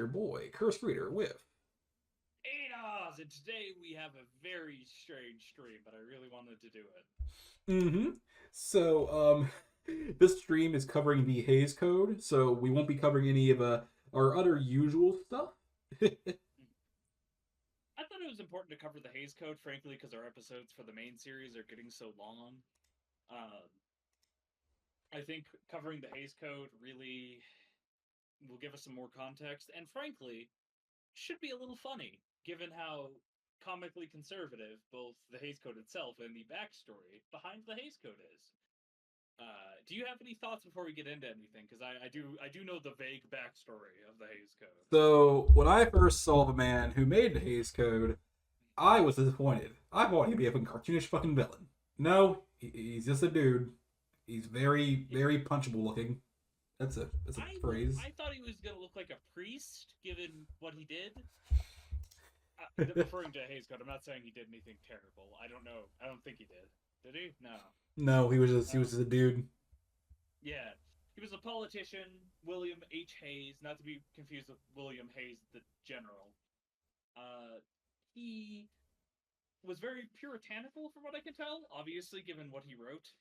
your boy, Curse Reader, with. ADOS! And today we have a very strange stream, but I really wanted to do it. Mm-hmm. So, this stream is covering the Hayes Code, so we won't be covering any of our other usual stuff. I thought it was important to cover the Hayes Code, frankly, because our episodes for the main series are getting so long. Um, I think covering the Hayes Code really will give us some more context, and frankly, should be a little funny, given how comically conservative both the Hayes Code itself and the backstory behind the Hayes Code is. Do you have any thoughts before we get into anything? Because I do know the vague backstory of the Hayes Code. So, when I first saw the man who made the Hayes Code, I was disappointed. I thought he'd be a fucking cartoonish fucking villain. No, he's just a dude. He's very, very punchable looking. That's a phrase. I thought he was gonna look like a priest, given what he did. Referring to Hayes Code, I'm not saying he did anything terrible. I don't know. I don't think he did. Did he? No. No, he was just a dude. Yeah. He was a politician, William H. Hayes, not to be confused with William Hayes, the general. He was very puritanical, from what I can tell, obviously, given what he wrote.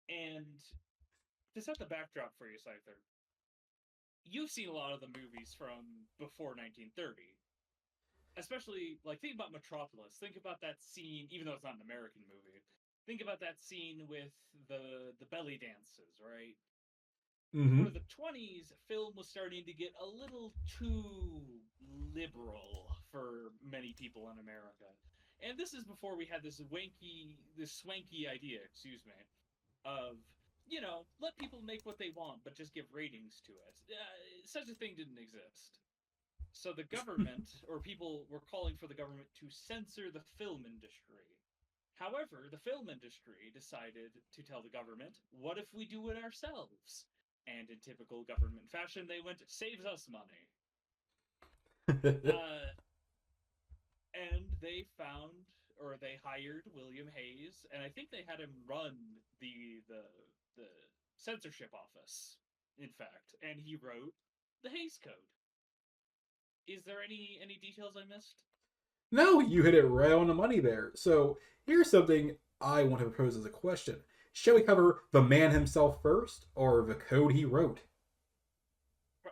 And to set the backdrop for you, Scyther, you've seen a lot of the movies from before 1930. Especially, like, think about Metropolis. Think about that scene, even though it's not an American movie. Think about that scene with the belly dances, right? Mm-hmm. For the 20s, film was starting to get a little too liberal for many people in America. And this is before we had this swanky idea, excuse me, of, let people make what they want, but just give ratings to it. Such a thing didn't exist. So the government, or people were calling for the government to censor the film industry. However, the film industry decided to tell the government, what if we do it ourselves? And in typical government fashion, they went, saves us money. And they hired William Hayes, and I think they had him run the censorship office, in fact, and he wrote the Hayes Code. Is there any details I missed? No, you hit it right on the money there. So here's something I want to propose as a question. Shall we cover the man himself first, or the code he wrote?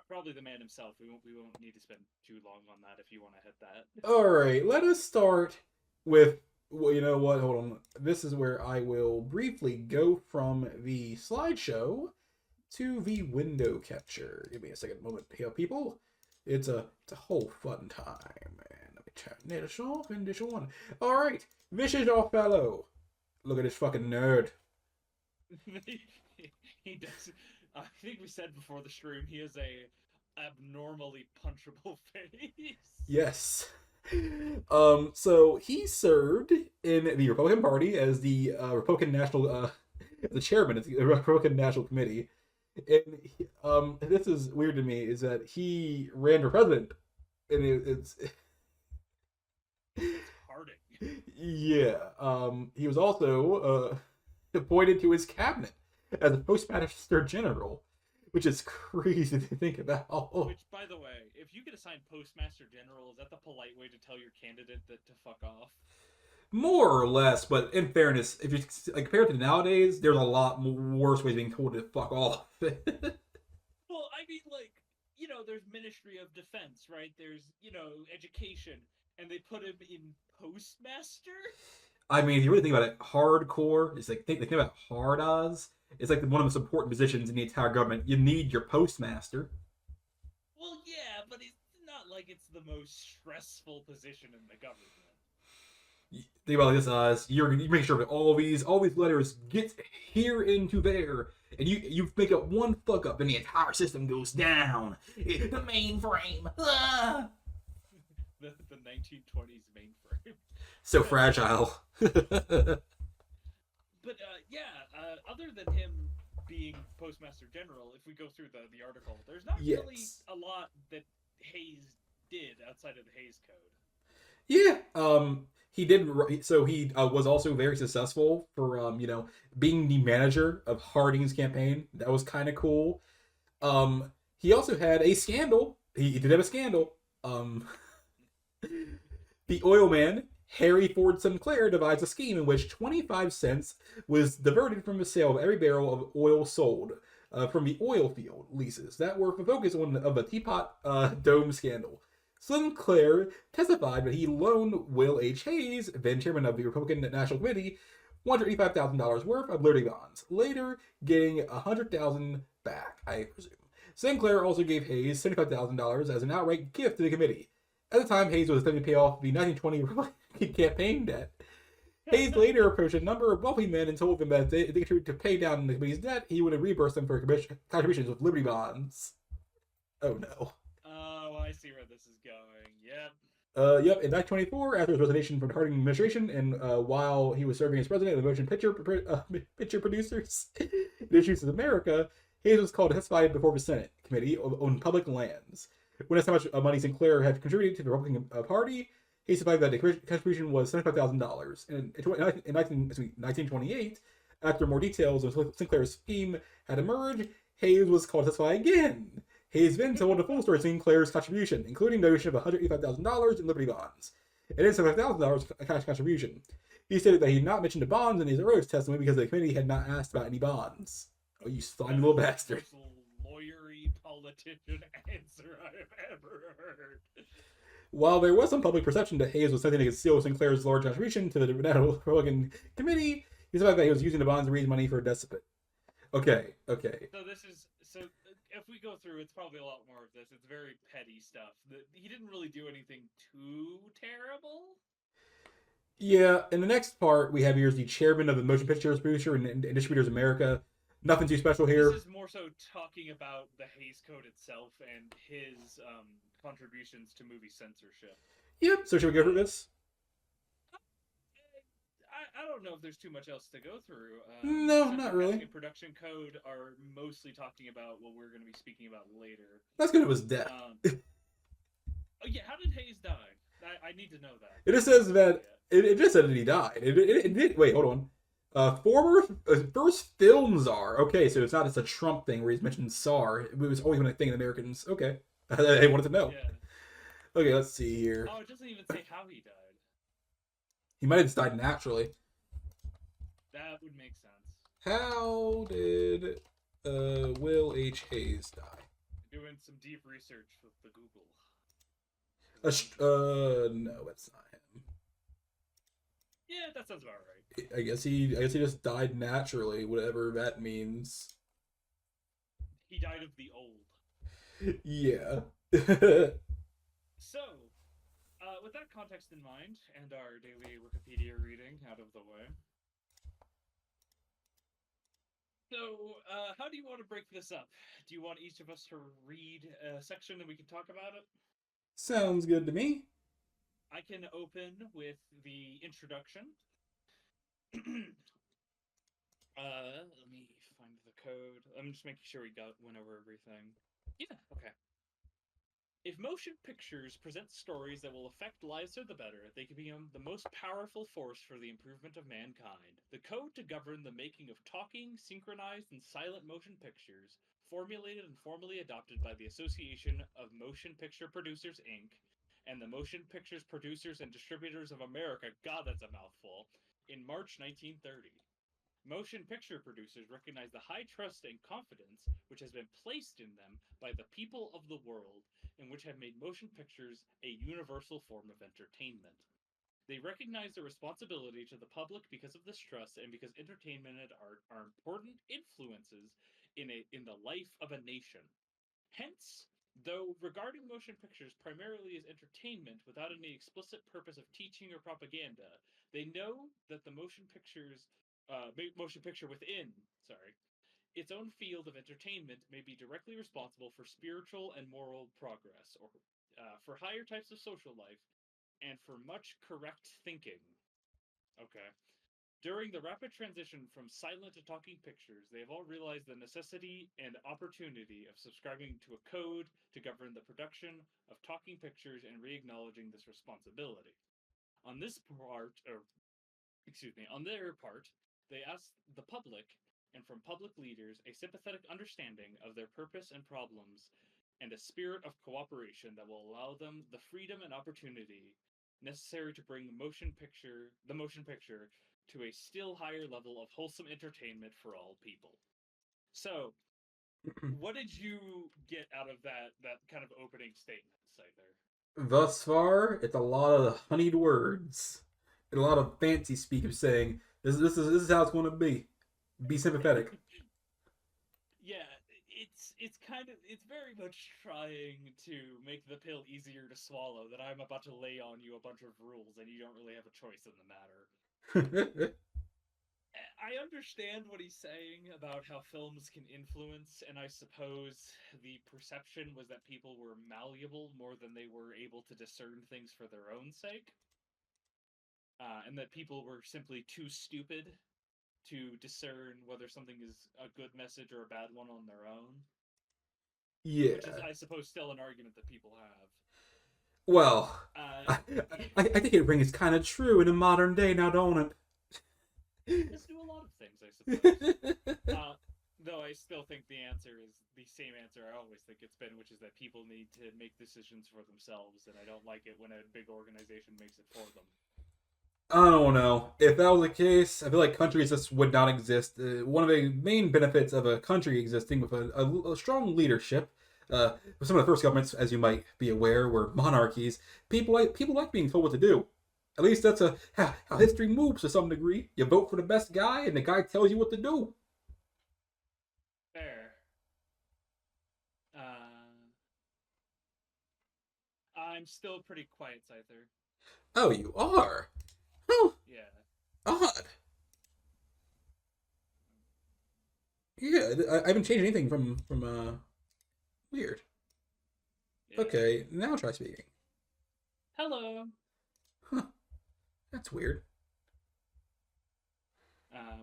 Probably the man himself. We won't need to spend too long on that if you want to hit that. All right, let us start with. Well, you know what? Hold on. This is where I will briefly go from the slideshow to the window capture. Give me a second moment here, people. It's a whole fun time, man. Let me turn this off and this one. All right, this is our fellow. Look at this fucking nerd. He does. I think we said before the stream he has a abnormally punchable face. Yes. So he served in the Republican Party as the Republican National, the chairman of the Republican National Committee. And this is weird to me, is that he ran for president, and it's Harding. Yeah. He was also appointed to his cabinet as a postmaster general, which is crazy to think about. Which, by the way, if you get assigned postmaster general, is that the polite way to tell your candidate that to fuck off? More or less, but in fairness, if you like, compared to nowadays, there's a lot worse ways of being told to fuck off. Well, I mean, like, there's Ministry of Defense, right? There's, education, and they put him in postmaster? I mean, if you really think about it, hardcore, it's like, think about hard Oz. It's like one of the most important positions in the entire government. You need your postmaster. Well, yeah, but it's not like it's the most stressful position in the government. Think about this, Oz. You make sure that all these letters get here into there, and you make up one fuck up, and the entire system goes down. The mainframe. Ah! the 1920s mainframe. So fragile. But other than him being postmaster general, if we go through the article, there's not really a lot that Hayes did outside of the Hayes Code. Yeah. He did. So he was also very successful for being the manager of Harding's campaign. That was kind of cool. He also had a scandal he did have a scandal. The oil man, Harry Ford Sinclair, devised a scheme in which 25 cents was diverted from the sale of every barrel of oil sold from the oil field leases that were the focus of the Teapot Dome scandal. Sinclair testified that he loaned Will H. Hayes, then chairman of the Republican National Committee, $185,000 worth of Liberty bonds, later getting $100,000 back, I presume. Sinclair also gave Hayes $75,000 as an outright gift to the committee. At the time, Hayes was attempting to pay off the 1920 Republican campaign debt. Hayes later approached a number of wealthy men and told them that if they contributed to pay down the committee's debt, he would reimburse them for contributions with Liberty bonds. Oh no. Oh, I see where this is going. Yep. Yep, in 1924, after his resignation from the Harding administration, and while he was serving as president of the Motion Picture Producers Institute of America, Hayes was called to testify before the Senate Committee on Public Lands. When asked how much money Sinclair had contributed to the Republican Party, Hayes replied that the contribution was $75,000. In 1928, after more details of Sinclair's scheme had emerged, Hayes was called to testify again. Hayes then told the full story of Sinclair's contribution, including the donation of $185,000 in Liberty bonds, and then $75,000 cash contribution. He stated that he had not mentioned the bonds in his earlier testimony because the committee had not asked about any bonds. Oh, you slimy little bastard. Lawyery politician answer I've ever heard. While there was some public perception that Hayes was attempting to conceal Sinclair's large contribution to the National Republican Committee, he said that he was using the bonds to raise money for a despot. Okay. So if we go through, it's probably a lot more of this. It's very petty stuff. He didn't really do anything too terrible. Yeah, in the next part, we have here is the chairman of the Motion Pictures Producer and Distributors America. Nothing too special here. This is more so talking about the Hays Code itself and his contributions to movie censorship. Yep, so should we go through this? I don't know if there's too much else to go through. No, not really. Production code are mostly talking about what we're going to be speaking about later. That's good. It was death. Oh yeah, how did Hayes die? I need to know that. It just says that it just said that he died. It did. Wait, hold on. Former first film czar. Okay, so it's not just a Trump thing where he's mentioned czar. It was always been a thing in Americans. Okay, I wanted to know. Yeah. Okay, let's see here. Oh, it doesn't even say how he died. He might have just died naturally. That would make sense. How did Will H. Hayes die? Doing some deep research with the Google. No, that's not him. Yeah, that sounds about right. I guess he just died naturally, whatever that means. He died of the old. Yeah. So, with that context in mind, and our daily Wikipedia reading out of the way. So, how do you want to break this up? Do you want each of us to read a section and we can talk about it? Sounds good to me. I can open with the introduction. Let me find the code. I'm just making sure we went over everything. Yeah, okay. If motion pictures present stories that will affect lives for the better, they can become the most powerful force for the improvement of mankind. The code to govern the making of talking, synchronized, and silent motion pictures, formulated and formally adopted by the Association of Motion Picture Producers, Inc., and the Motion Pictures Producers and Distributors of America, God, that's a mouthful, in March 1930. Motion picture producers recognize the high trust and confidence which has been placed in them by the people of the world, and which have made motion pictures a universal form of entertainment. They recognize their responsibility to the public because of this trust and because entertainment and art are important influences in the life of a nation. Hence, though regarding motion pictures primarily as entertainment without any explicit purpose of teaching or propaganda, they know that the motion picture within, its own field of entertainment may be directly responsible for spiritual and moral progress, or for higher types of social life, and for much correct thinking. Okay. During the rapid transition from silent to talking pictures, they have all realized the necessity and opportunity of subscribing to a code to govern the production of talking pictures and re-acknowledging this responsibility. On their part, they ask the public, and from public leaders, a sympathetic understanding of their purpose and problems and a spirit of cooperation that will allow them the freedom and opportunity necessary to bring the motion picture to a still higher level of wholesome entertainment for all people. So, what did you get out of that kind of opening statement, Scyther? Thus far, it's a lot of honeyed words, and a lot of fancy speak of saying this is how it's going to be. Be sympathetic. Yeah, it's very much trying to make the pill easier to swallow that I'm about to lay on you a bunch of rules and you don't really have a choice in the matter. I understand what he's saying about how films can influence, and I suppose the perception was that people were malleable more than they were able to discern things for their own sake, and that people were simply too stupid to discern whether something is a good message or a bad one on their own. Yeah. Which is, I suppose, still an argument that people have. Well, I think it rings kind of true in the modern day now, don't it? Let's do a lot of things, I suppose. Though I still think the answer is the same answer I always think it's been, which is that people need to make decisions for themselves, and I don't like it when a big organization makes it for them. I don't know. If that was the case, I feel like countries just would not exist. One of the main benefits of a country existing with a strong leadership, some of the first governments, as you might be aware, were monarchies. People like being told what to do. At least that's how history moves to some degree. You vote for the best guy, and the guy tells you what to do. Fair. I'm still pretty quiet, Scyther. Oh, you are? Huh. Yeah. Odd. Yeah, I haven't changed anything from weird. Yeah. Okay, now try speaking. Hello. Huh. That's weird.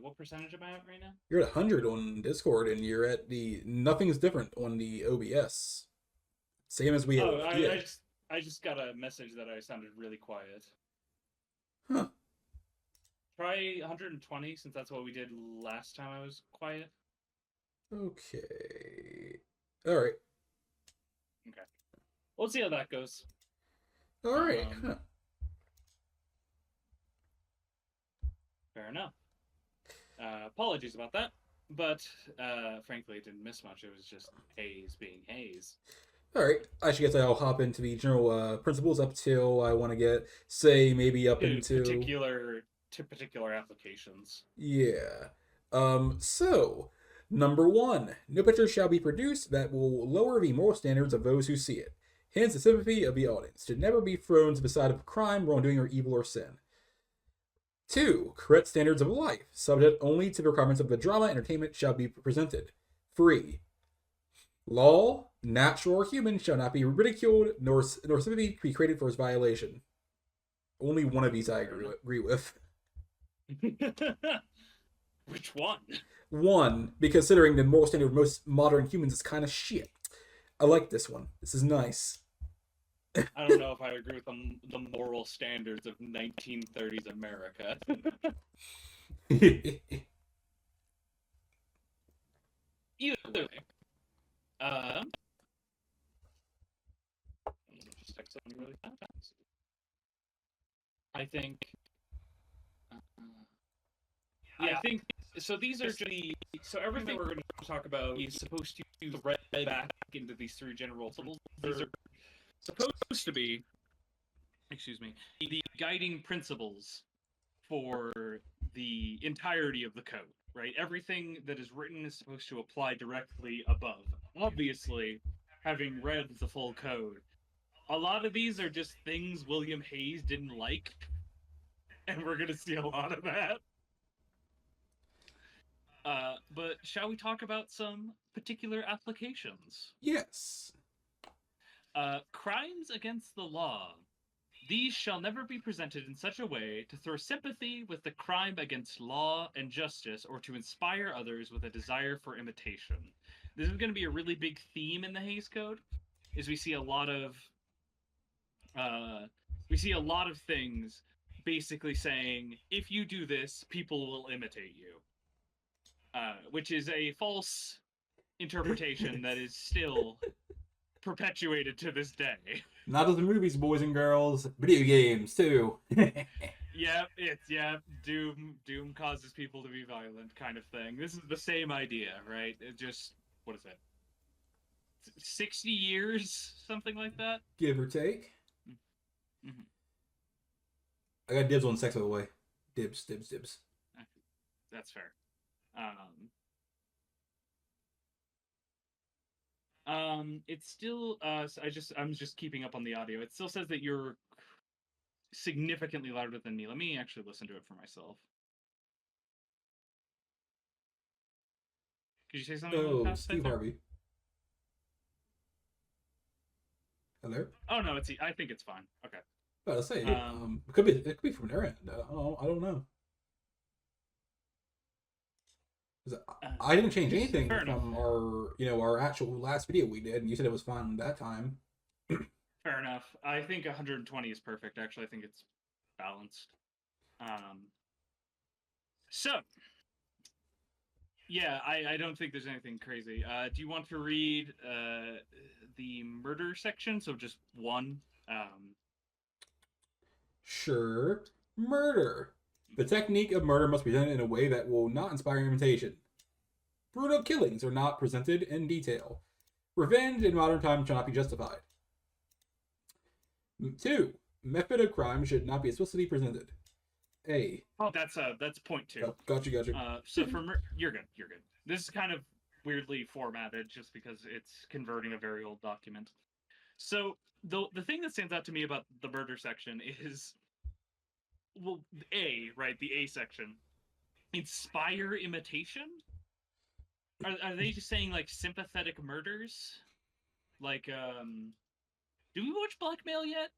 What percentage am I at right now? You're at 100 on Discord, and you're at the nothing's different on the OBS. Same as we. Oh, yeah. I just got a message that I sounded really quiet. Huh. Try 120 since that's what we did last time I was quiet. Okay. All right. Okay. We'll see how that goes. All right. Huh. Fair enough. Apologies about that, but frankly, it didn't miss much. It was just Hayes being Hayes. All right. I should guess I'll hop into the general principles up till I want to get, say, maybe up into particular applications. Yeah. So, number 1, no picture shall be produced that will lower the moral standards of those who see it. Hence, the sympathy of the audience should never be thrown to the side of crime, wrongdoing, or evil or sin. 2, correct standards of life, subject only to the requirements of the drama entertainment, shall be presented. 3, law, natural or human, shall not be ridiculed, nor sympathy be created for its violation. Only one of these I agree with. Which one? 1, because considering the moral standard of most modern humans is kind of shit. I like this one. This is nice. I don't know if I agree with the moral standards of 1930s America. Either way. Just text something really fast. I think. I think so. These are so everything we're going to talk about is supposed to thread back into these 3 general principles. These are supposed to be, the guiding principles for the entirety of the code. Right? Everything that is written is supposed to apply directly above. Obviously, having read the full code, a lot of these are just things William Hayes didn't like, and we're going to see a lot of that. But shall we talk about some particular applications? Yes. Crimes against the law. These shall never be presented in such a way to throw sympathy with the crime against law and justice or to inspire others with a desire for imitation. This is going to be a really big theme in the Hays Code, is we see a lot of things basically saying, if you do this, people will imitate you. Which is a false interpretation that is still perpetuated to this day. Not just the movies, boys and girls, video games too. Doom causes people to be violent, kind of thing. This is the same idea, right? It just, what is it? 60 years, something like that. Give or take. Mm-hmm. I got dibs on sex, by the way. Dibs. That's fair. It's still I'm just keeping up on the audio. It still says that you're significantly louder than me. Let me actually listen to it for myself. Could you say something? Oh, Steve Harvey. Hello. Oh no, I think it's fine. Okay. Well, let's say it could be from their end. I don't know. I didn't change anything from our actual last video we did, and you said it was fun that time. Fair enough. I think 120 is perfect. Actually, I think it's balanced. So, yeah, I don't think there's anything crazy. Do you want to read the murder section? So just one. Sure. Murder. The technique of murder must be presented in a way that will not inspire imitation. Brutal killings are not presented in detail. Revenge in modern times shall not be justified. 2. Method of crime should not be explicitly presented. A. Oh, that's point 2. Oh, got you. So for you're good. This is kind of weirdly formatted just because it's converting a very old document. So the thing that stands out to me about the murder section is, well, the A section. Inspire imitation? Are they just saying, like, sympathetic murders? Like, did we watch Blackmail yet?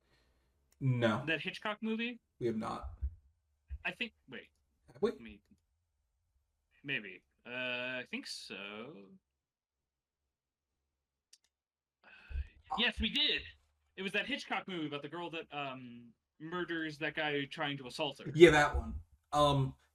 No. That Hitchcock movie? We have not. I think, wait. Have we? Maybe. I think so. Yes, we did! It was that Hitchcock movie about the girl that, murders that guy trying to assault her. Yeah, that one.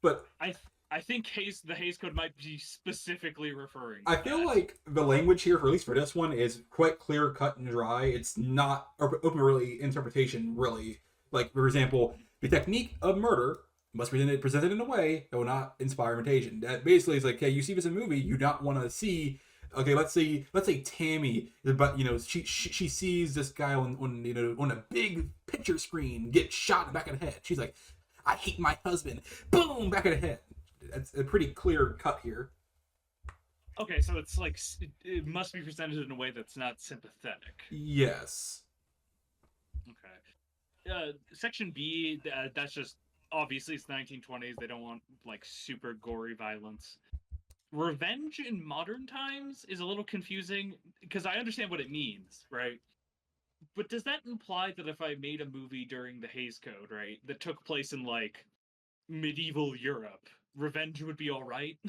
But I think the Hays Code might be specifically referring to I feel like the language here, at least for this one, is quite clear, cut, and dry. It's not open really interpretation, really. Like, for example, the technique of murder must be presented in a way that will not inspire imitation. That basically is like, okay, you see this in a movie, you don't want to see. Okay, let's say Tammy, but she sees this guy on a big picture screen get shot in the back of the head. She's like, I hate my husband. Boom, back of the head. That's a pretty clear cut here. Okay, so it's like it must be presented in a way that's not sympathetic. Yes. Okay. Section B, that's just obviously it's the 1920s. They don't want like super gory violence. Revenge in modern times is a little confusing because I understand what it means, right? But does that imply that if I made a movie during the Hays Code, right, that took place in like medieval Europe, revenge would be all right?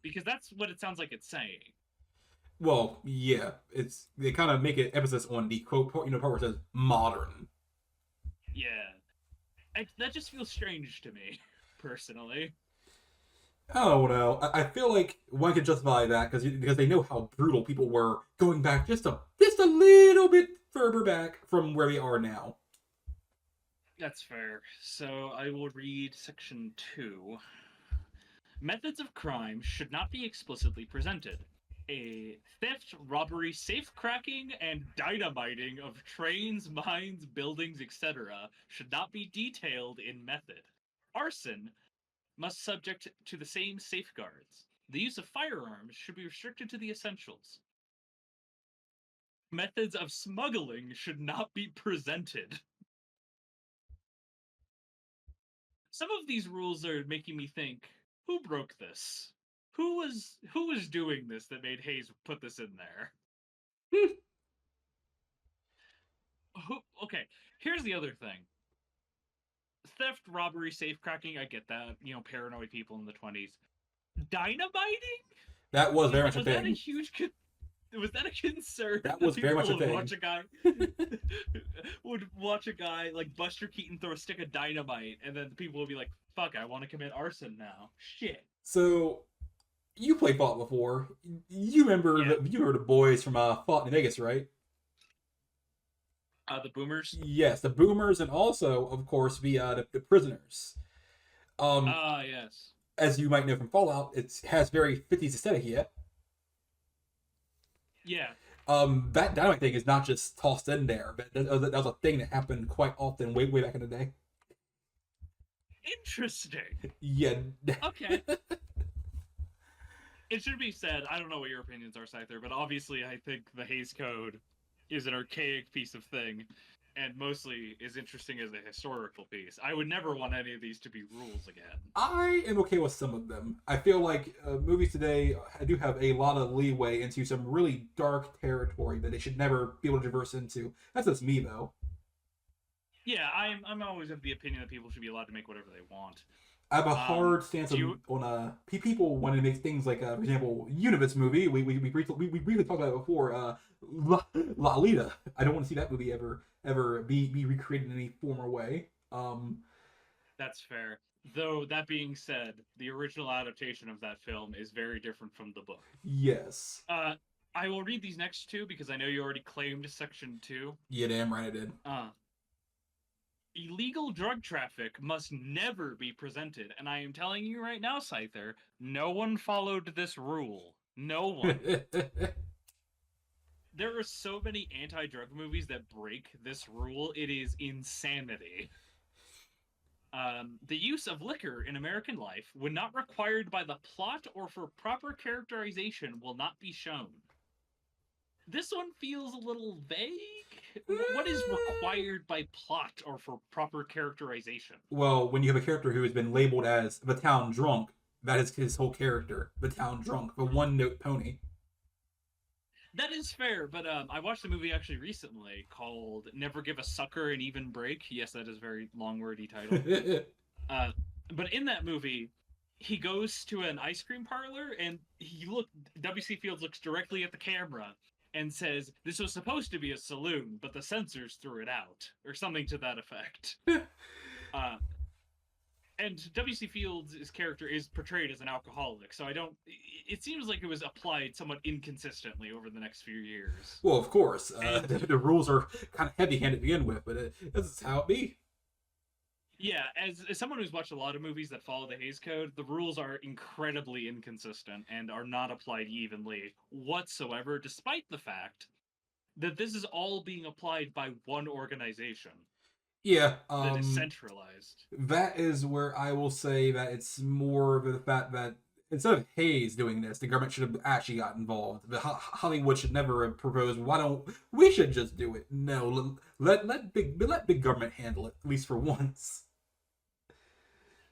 Because that's what it sounds like it's saying. Well, yeah, they kind of make it emphasis on the quote, part where it says modern. Yeah, that just feels strange to me, personally. Oh no, I feel like one could justify that because they know how brutal people were going back just a little bit further back from where they are now. That's fair. So I will read section 2. Methods of crime should not be explicitly presented. A theft, robbery, safe cracking, and dynamiting of trains, mines, buildings, etc. should not be detailed in method. Arson must subject to the same safeguards. The use of firearms should be restricted to the essentials. Methods of smuggling should not be presented. Some of these rules are making me think, who broke this? Who was doing this that made Hays put this in there? Okay, here's the other thing. Theft, robbery, safecracking, I get that. Paranoid people in the 20s. Dynamiting? That was very much a thing. Was that a concern? That was very much a thing. Would watch a guy like Buster Keaton throw a stick of dynamite, and then people would be like, "Fuck, I want to commit arson now." Shit. So, You played Fallout before. Yeah. You remember the boys from Fallout New Vegas, right? The boomers. Yes, the boomers, and also, of course, the prisoners. Um, Ah, yes. as you might know from Fallout, it has very 50s aesthetic yet. Yeah. That dynamite thing is not just tossed in there, but that was a thing that happened quite often way back in the day. Interesting. Yeah. Okay. It should be said, I don't know what your opinions are, Scyther, but obviously I think the Hays Code is an archaic piece of thing, and mostly is interesting as a historical piece. I would never want any of these to be rules again. I am okay with some of them. I feel like movies today do have a lot of leeway into some really dark territory that they should never be able to traverse into. That's just me, though. Yeah, I'm always of the opinion that people should be allowed to make whatever they want. I have a hard stance Do you? on people wanting to make things like, for example, Universe movie. We briefly talked about it before. Lolita. I don't want to see that movie ever be recreated in any form or way. That's fair. Though that being said, the original adaptation of that film is very different from the book. Yes. I will read these next two because I know you already claimed section 2. Yeah, damn right I did. Illegal drug traffic must never be presented, and I am telling you right now, Scyther, no one followed this rule. No one. There are so many anti-drug movies that break this rule. It is insanity. The use of liquor in American life, when not required by the plot or for proper characterization, will not be shown. This one feels a little vague. What is required by plot or for proper characterization? Well, when you have a character who has been labeled as the town drunk, that is his whole character, the town drunk, the one-note pony. That is fair, but I watched a movie actually recently called "Never Give a Sucker an Even Break." Yes, that is a very long, wordy title. But in that movie, he goes to an ice cream parlor, and W.C. Fields looks directly at the camera and says, "This was supposed to be a saloon, but the censors threw it out," or something to that effect. And W.C. Fields' character is portrayed as an alcoholic, so it seems like it was applied somewhat inconsistently over the next few years. Well, of course, the rules are kind of heavy-handed to begin with, but this is how it be. Yeah, as someone who's watched a lot of movies that follow the Hays Code, the rules are incredibly inconsistent and are not applied evenly whatsoever, despite the fact that this is all being applied by one organization. Yeah, that is centralized. That is where I will say that it's more of the fact that instead of Hayes doing this, the government should have actually got involved. The Hollywood should never have proposed, "Why don't we should just do it?" No, let big government handle it, at least for once.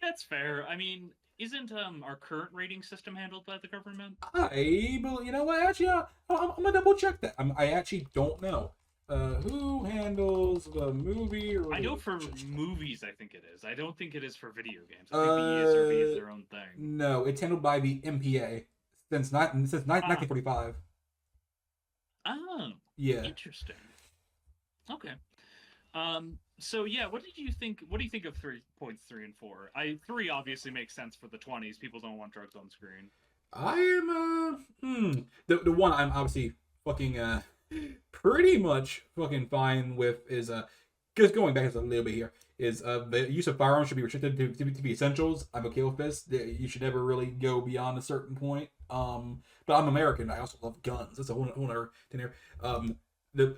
That's fair. I mean, isn't our current rating system handled by the government? You know what? Actually, I'm gonna double check that. I actually don't know. Who handles the movie? I know for movies, I think it is. I don't think it is for video games. I think the ESRB is their own thing. No, it's handled by the MPA since 1945. Oh, yeah. Interesting. Okay. So yeah, what do you think of 3.3 and 4? 3 obviously makes sense for the 20s. People don't want drugs on screen. I am the one I'm obviously fucking pretty much fucking fine with is just going back a little bit here is the use of firearms should be restricted to be essentials. I'm okay with this. You should never really go beyond a certain point. But I'm American. I also love guns. That's a whole other thing here. The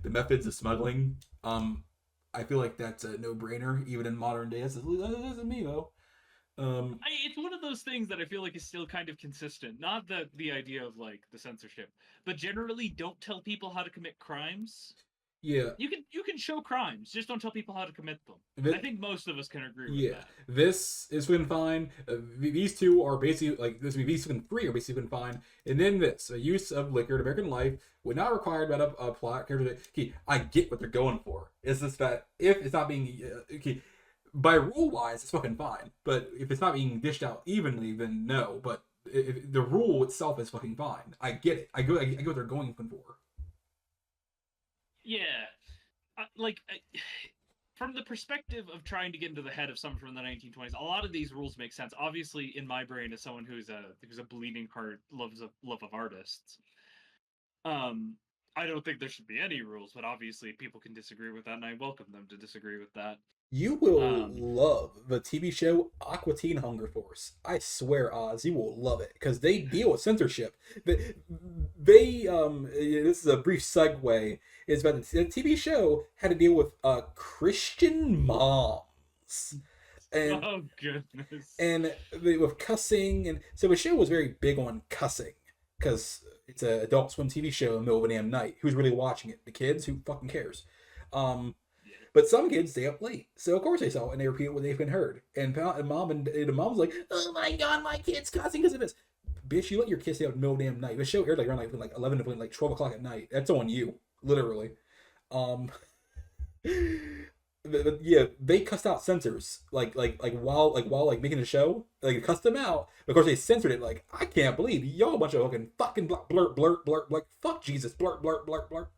the methods of smuggling. I feel like that's a no-brainer even in modern days. This isn't me though. It's one of those things that I feel like is still kind of consistent. Not that the idea of like the censorship, but generally don't tell people how to commit crimes. Yeah. You can show crimes, just don't tell people how to commit them. I think most of us can agree with that. This is been fine. These two are basically like this. These three are basically been fine. And then this use of liquor in American life would not require that a plot character. Okay, I get what they're going for. It's just that if it's not being by rule wise, it's fucking fine. But if it's not being dished out evenly, then no. But if the rule itself is fucking fine. I get it. I get what they're going for. Yeah, from the perspective of trying to get into the head of someone from the 1920s, a lot of these rules make sense. Obviously, in my brain, as someone who's a bleeding heart, love of artists, I don't think there should be any rules. But obviously, people can disagree with that, and I welcome them to disagree with that. You will love the TV show Aqua Teen Hunger Force. I swear, Oz, you will love it because they deal with censorship. This is a brief segue. Is about the TV show had to deal with Christian moms, and Oh goodness. with cussing, and so the show was very big on cussing because it's an Adult Swim TV show in the middle of an damn night. Who's really watching it? The kids? Who fucking cares? But some kids stay up late, so of course they saw it and they repeat what they've been heard. And mom and the mom was like, "Oh my god, my kid's cussing because of this." Bitch, you let your kids stay up in the middle of the damn night. The show aired like around like 11 to like 12 o'clock at night. That's on you, literally. But yeah, they cussed out censors while making the show. Like they cussed them out. Of course, they censored it. Like, I can't believe y'all a bunch of fucking blurt blurt blurt, like fuck Jesus blurt blurt blurt blurt.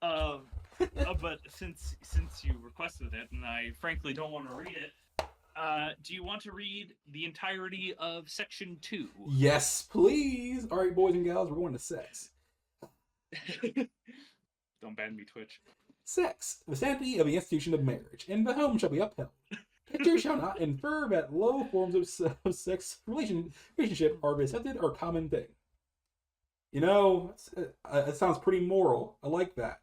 But since you requested it, and I frankly don't want to read it, do you want to read the entirety of section 2? Yes, please. All right, boys and gals, we're going to sex. Don't ban me, Twitch. Sex, the sanctity of the institution of marriage, and the home shall be upheld. Pictures shall not infer that low forms of sex relationship are accepted or common thing. You know, it sounds pretty moral. I like that.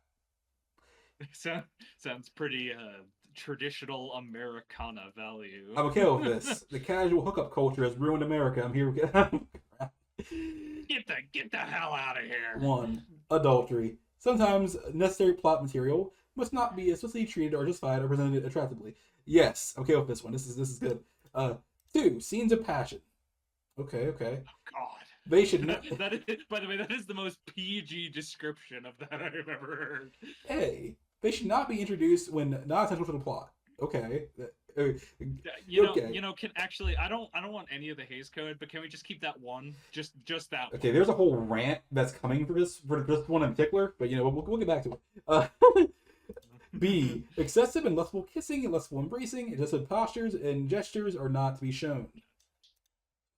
Sounds pretty traditional Americana value. I'm okay with this. The casual hookup culture has ruined America. I'm here. Get the hell out of here. 1. Adultery. Sometimes necessary plot material must not be explicitly treated or justified or presented attractively. Yes, okay with this one. This is good. 2. Scenes of passion. Okay. Oh God. They should not. By the way, that is the most PG description of that I've ever heard. A. They should not be introduced when not essential to the plot. Okay. You know, can actually, I don't want any of the Hays Code, but can we just keep that one? Just that one. Okay, there's a whole rant that's coming for this one in particular, but we'll get back to it. B. Excessive and lustful kissing and lustful embracing, excessive postures and gestures are not to be shown.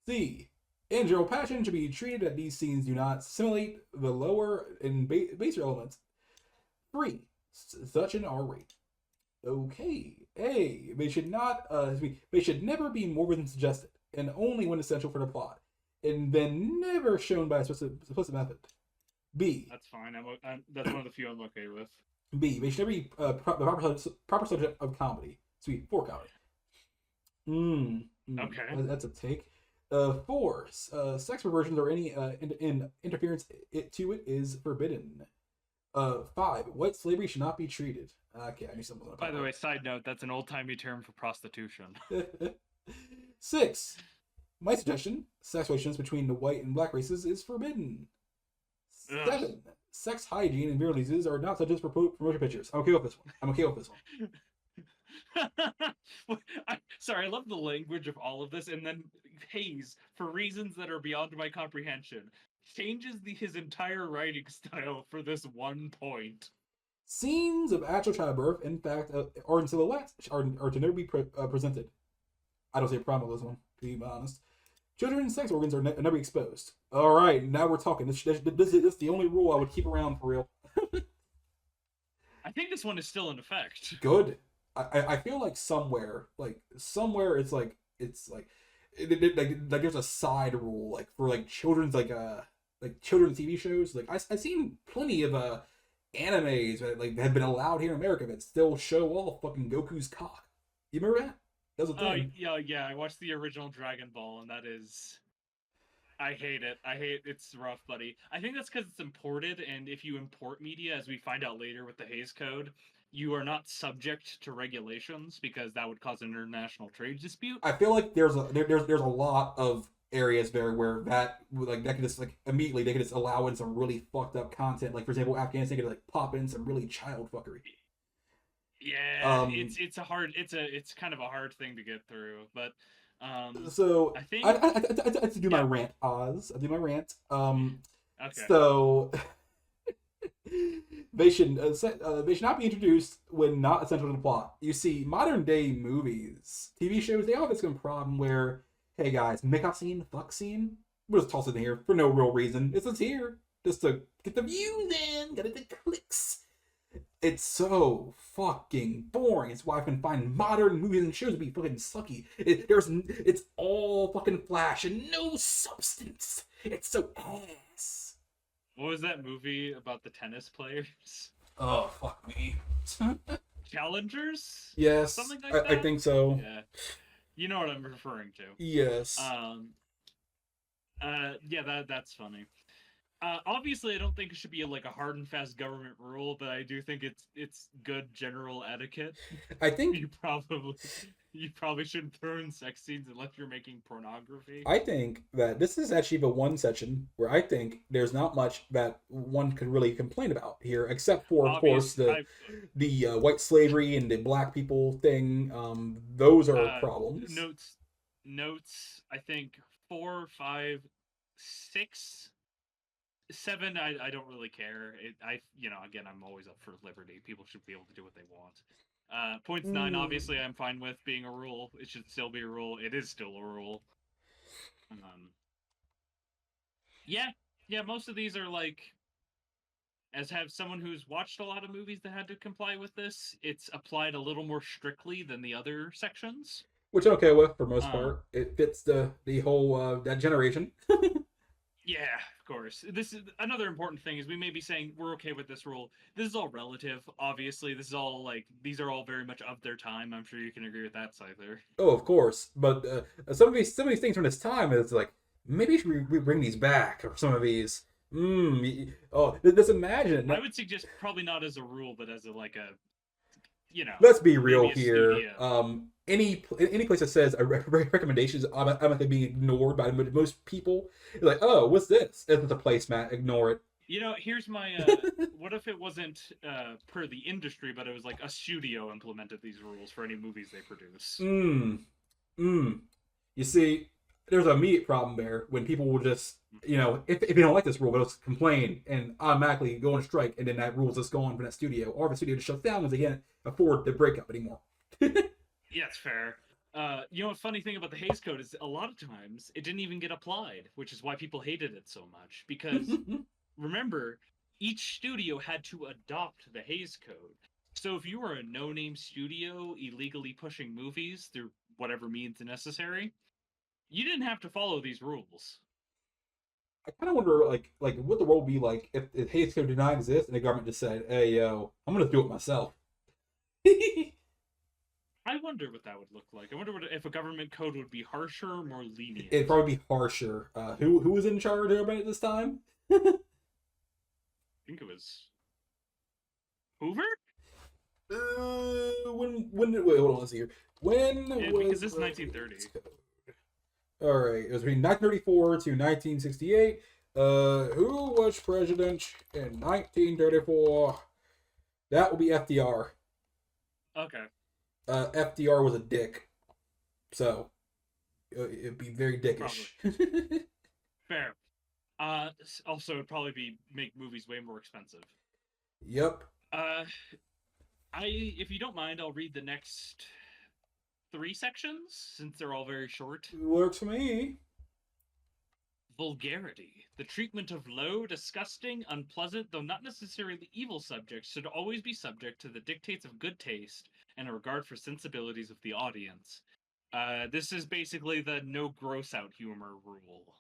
C. In general, passion should be treated that these scenes do not simulate the lower and baser elements. 3. Such an R rate. Okay. A. They should not. They should never be more than suggested, and only when essential for the plot, and then never shown by a explicit method. B. That's fine. That's one of the few I'm okay with. B. They should never be the proper subject of comedy. Sweet. For comedy. Okay. That's a take. 4. Sex perversions or any interference to it is forbidden. 5. White slavery should not be treated. Okay, I knew something. By the way, side note, that's an old-timey term for prostitution. 6. My suggestion: sex relations between the white and black races is forbidden. 7. Sex hygiene and beer releases are not subject for promotion pictures. I'm okay with this one. Sorry, I love the language of all of this, and then Hays, for reasons that are beyond my comprehension, changes his entire writing style for this one point. Scenes of actual childbirth, in fact, or in silhouette, are to never be presented. I don't see a problem with this one, to be honest. Children's sex organs are never exposed. All right, now we're talking. This is the only rule I would keep around for real. I think this one is still in effect. Good. I feel like somewhere it's like there's a side rule like for like children's like children's TV shows. Like I've seen plenty of animes that have been allowed here in America that still show off fucking Goku's cock. You remember that? That was a thing. Yeah. I watched the original Dragon Ball, and that is, I hate it. It's rough, buddy. I think that's because it's imported, and if you import media, as we find out later with the Hays Code, you are not subject to regulations because that would cause an international trade dispute. I feel like there's a lot of areas there where that could just immediately they could just allow in some really fucked up content. Like for example, Afghanistan could pop in some really child fuckery. Yeah, it's kind of a hard thing to get through, but so I think I do my rant, Oz. I do my rant. Okay. So They should not be introduced when not essential to the plot. You see, modern day movies, TV shows, they all have this kind of problem where, hey guys, make-out scene, fuck scene, we'll just toss it in here for no real reason. It's just here just to get the views in, get it the clicks. It's so fucking boring. It's why I can find modern movies and shows to be fucking sucky. It's all fucking flash and no substance. It's so ass. What was that movie about the tennis players? Oh fuck me. Challengers? Yes, Something like that? I think so. Yeah. You know what I'm referring to. Yes. Yeah, that's funny. Obviously, I don't think it should be like a hard and fast government rule, but I do think it's good general etiquette. I think You probably shouldn't throw in sex scenes unless you're making pornography. I think that this is actually the one section where I think there's not much that one could really complain about here, except for, of course, the white slavery and the black people thing. Those are problems. Notes. I think 4, 5, 6, 7. I don't really care. Again, I'm always up for liberty. People should be able to do what they want. Points 9, obviously, I'm fine with being a rule. It should still be a rule. It is still a rule. Yeah. Most of these are like, as have someone who's watched a lot of movies that had to comply with this. It's applied a little more strictly than the other sections, which I'm okay with for most part. It fits the whole that generation. Yeah, of course. This is another important thing is we may be saying we're okay with this rule. This is all relative. Obviously, this is all like these are all very much of their time. I'm sure you can agree with that, Scyther. Oh, of course. But some of these things from this time is like maybe we bring these back or some of these. Just imagine. I would suggest probably not as a rule, but as Let's be real here. Any place that says recommendations automatically being ignored by most people, you're like, oh, what's this? It's a placemat. Ignore it. Here's my. What if it wasn't per the industry, but it was like a studio implemented these rules for any movies they produce? You see, there's an immediate problem there when people will just, if they don't like this rule, they'll just complain and automatically go on strike, and then that rule's just gone from that studio, or the studio just shuts down because they can't afford the breakup anymore. Yeah, it's fair. A funny thing about the Hays Code is a lot of times it didn't even get applied, which is why people hated it so much. Because remember, each studio had to adopt the Hays Code. So if you were a no-name studio illegally pushing movies through whatever means necessary, you didn't have to follow these rules. I kind of wonder, like what the world would be like if Hays Code did not exist and the government just said, "Hey, yo, I'm gonna do it myself." I wonder what that would look like. I wonder if a government code would be harsher or more lenient. It'd probably be harsher. Who was in charge of it at this time? I think it was Hoover. Wait, hold on, let's see here. When was because this is 1930. All right, it was between 1934 to 1968. Who was president in 1934? That would be FDR. Okay. FDR was a dick, so it'd be very dickish. Fair. Also, it'd probably make movies way more expensive. Yep. If you don't mind, I'll read the next 3 sections since they're all very short. Works for me. Vulgarity. The treatment of low, disgusting, unpleasant, though not necessarily evil subjects should always be subject to the dictates of good taste and a regard for sensibilities of the audience. This is basically the no gross out humor rule.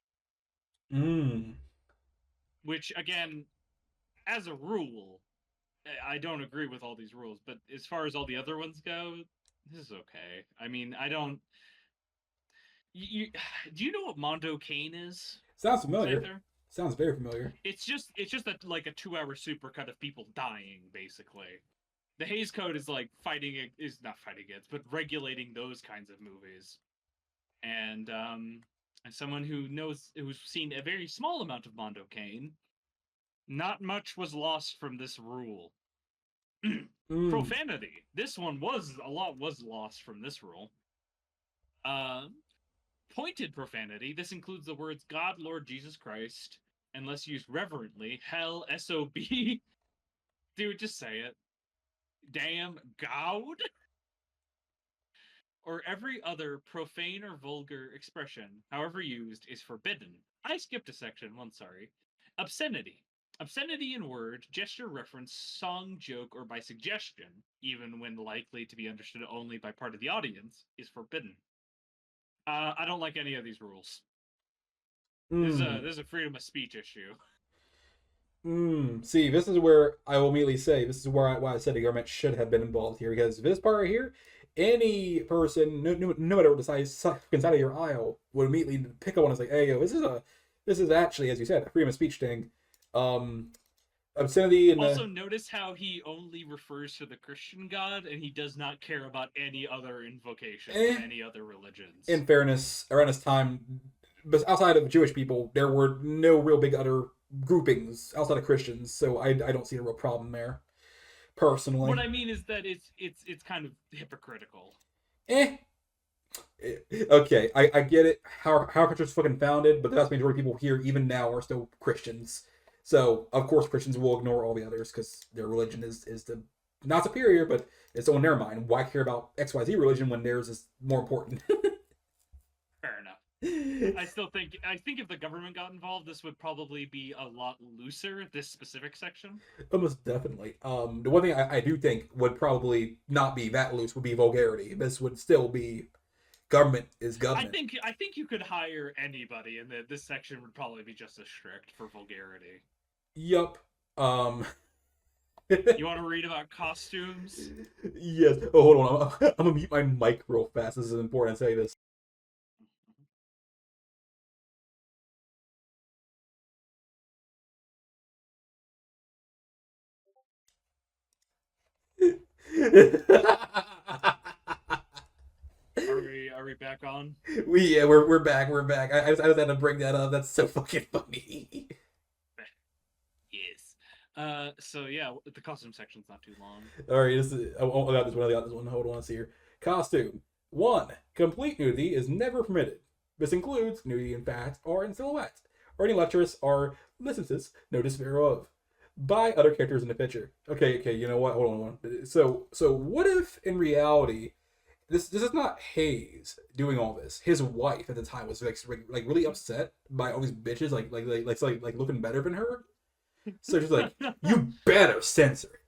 Which, again, as a rule, I don't agree with all these rules, but as far as all the other ones go, this is okay. I mean, I don't... do you know what Mondo Cane is? Sounds familiar. Sounds very familiar. It's just like a 2-hour supercut of people dying, basically. The Hays Code is like not fighting against, but regulating those kinds of movies. And as someone who's seen a very small amount of Mondo Cane, not much was lost from this rule. Profanity. A lot was lost from this rule. Pointed profanity. This includes the words God, Lord, Jesus Christ, unless used reverently, hell, SOB, Dude, just say it. Damn God. Or every other profane or vulgar expression, however used, is forbidden. I skipped a section, one sorry. Obscenity. Obscenity in word, gesture, reference, song, joke, or by suggestion, even when likely to be understood only by part of the audience, is forbidden. I don't like any of these rules. This is a freedom of speech issue. See, this is where I will immediately say this is why I said the government should have been involved here, because this part right here, any person, no matter what side of your aisle, would immediately pick up on it and say, "Hey, yo, this is actually, as you said, a freedom of speech thing." Um, Obscenity and Also, notice how he only refers to the Christian God, and he does not care about any other invocation from any other religions. in fairness, around this time, but outside of Jewish people, there were no real big other groupings outside of Christians, so I don't see a real problem there, personally. What I mean is that it's kind of hypocritical. Eh. Okay, I get it. How culture's fucking founded, but the vast majority of people here, even now, are still Christians. So of course Christians will ignore all the others because their religion is the not superior, but it's on their mind. Why care about XYZ religion when theirs is more important? Fair enough. I think if the government got involved, this would probably be a lot looser, this specific section. Almost definitely. The one thing I do think would probably not be that loose would be vulgarity. This would still be government is government. I think you could hire anybody, and this section would probably be just as strict for vulgarity. Yup. You want to read about costumes? Yes. Oh, hold on. I'm gonna mute my mic real fast. This is important to say this. Are we back on? We're back. We're back. I just had to bring that up. That's so fucking funny. Yes. So yeah, the costume section's not too long. All right. I got this one. I got this one. Hold on. Let's see here. Costume 1. Complete nudity is never permitted. This includes nudity in fact or in silhouette, or any lecherous or licentious notice thereof by other characters in the picture. Okay. You know what? Hold on. So what if in reality this is not Hayes doing all this. His wife at the time was like really upset by all these bitches like looking better than her. So she's like, "You better censor it.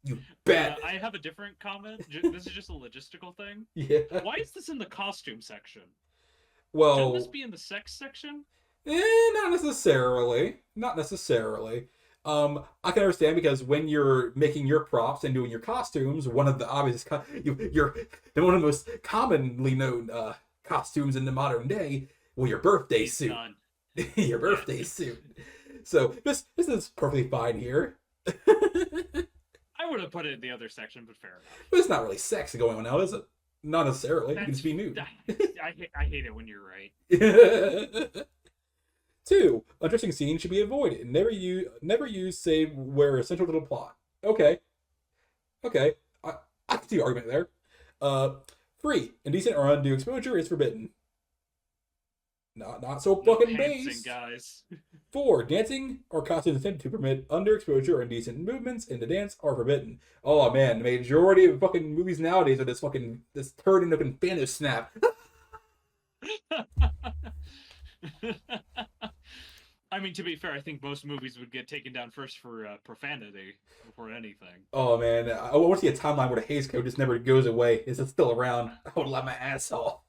You better." I have a different comment. This is just a logistical thing. Yeah. Why is this in the costume section? Well, shouldn't this be in the sex section? not necessarily. Not necessarily. I can understand because when you're making your props and doing your costumes, one of the obvious you're one of the most commonly known costumes in the modern day, well, your birthday suit. Your birthday suit. So this is perfectly fine here. I would have put it in the other section, but fair enough. But it's not really sex going on now, is it? Not necessarily. You can just be nude. I hate it when you're right. 2. Undressing scenes should be avoided. Never use save where essential to the plot. Okay. I can see the argument there. 3. Indecent or undue exposure is forbidden. Not so fucking base. Guys. 4. Dancing or costumes intended to permit underexposure or indecent movements in the dance are forbidden. Oh man, the majority of fucking movies nowadays are this turd into Thanos snap. I mean, to be fair, I think most movies would get taken down first for profanity before anything. Oh man, I want to see a timeline where the Hays Code just never goes away. Is it still around? I would laugh my ass off.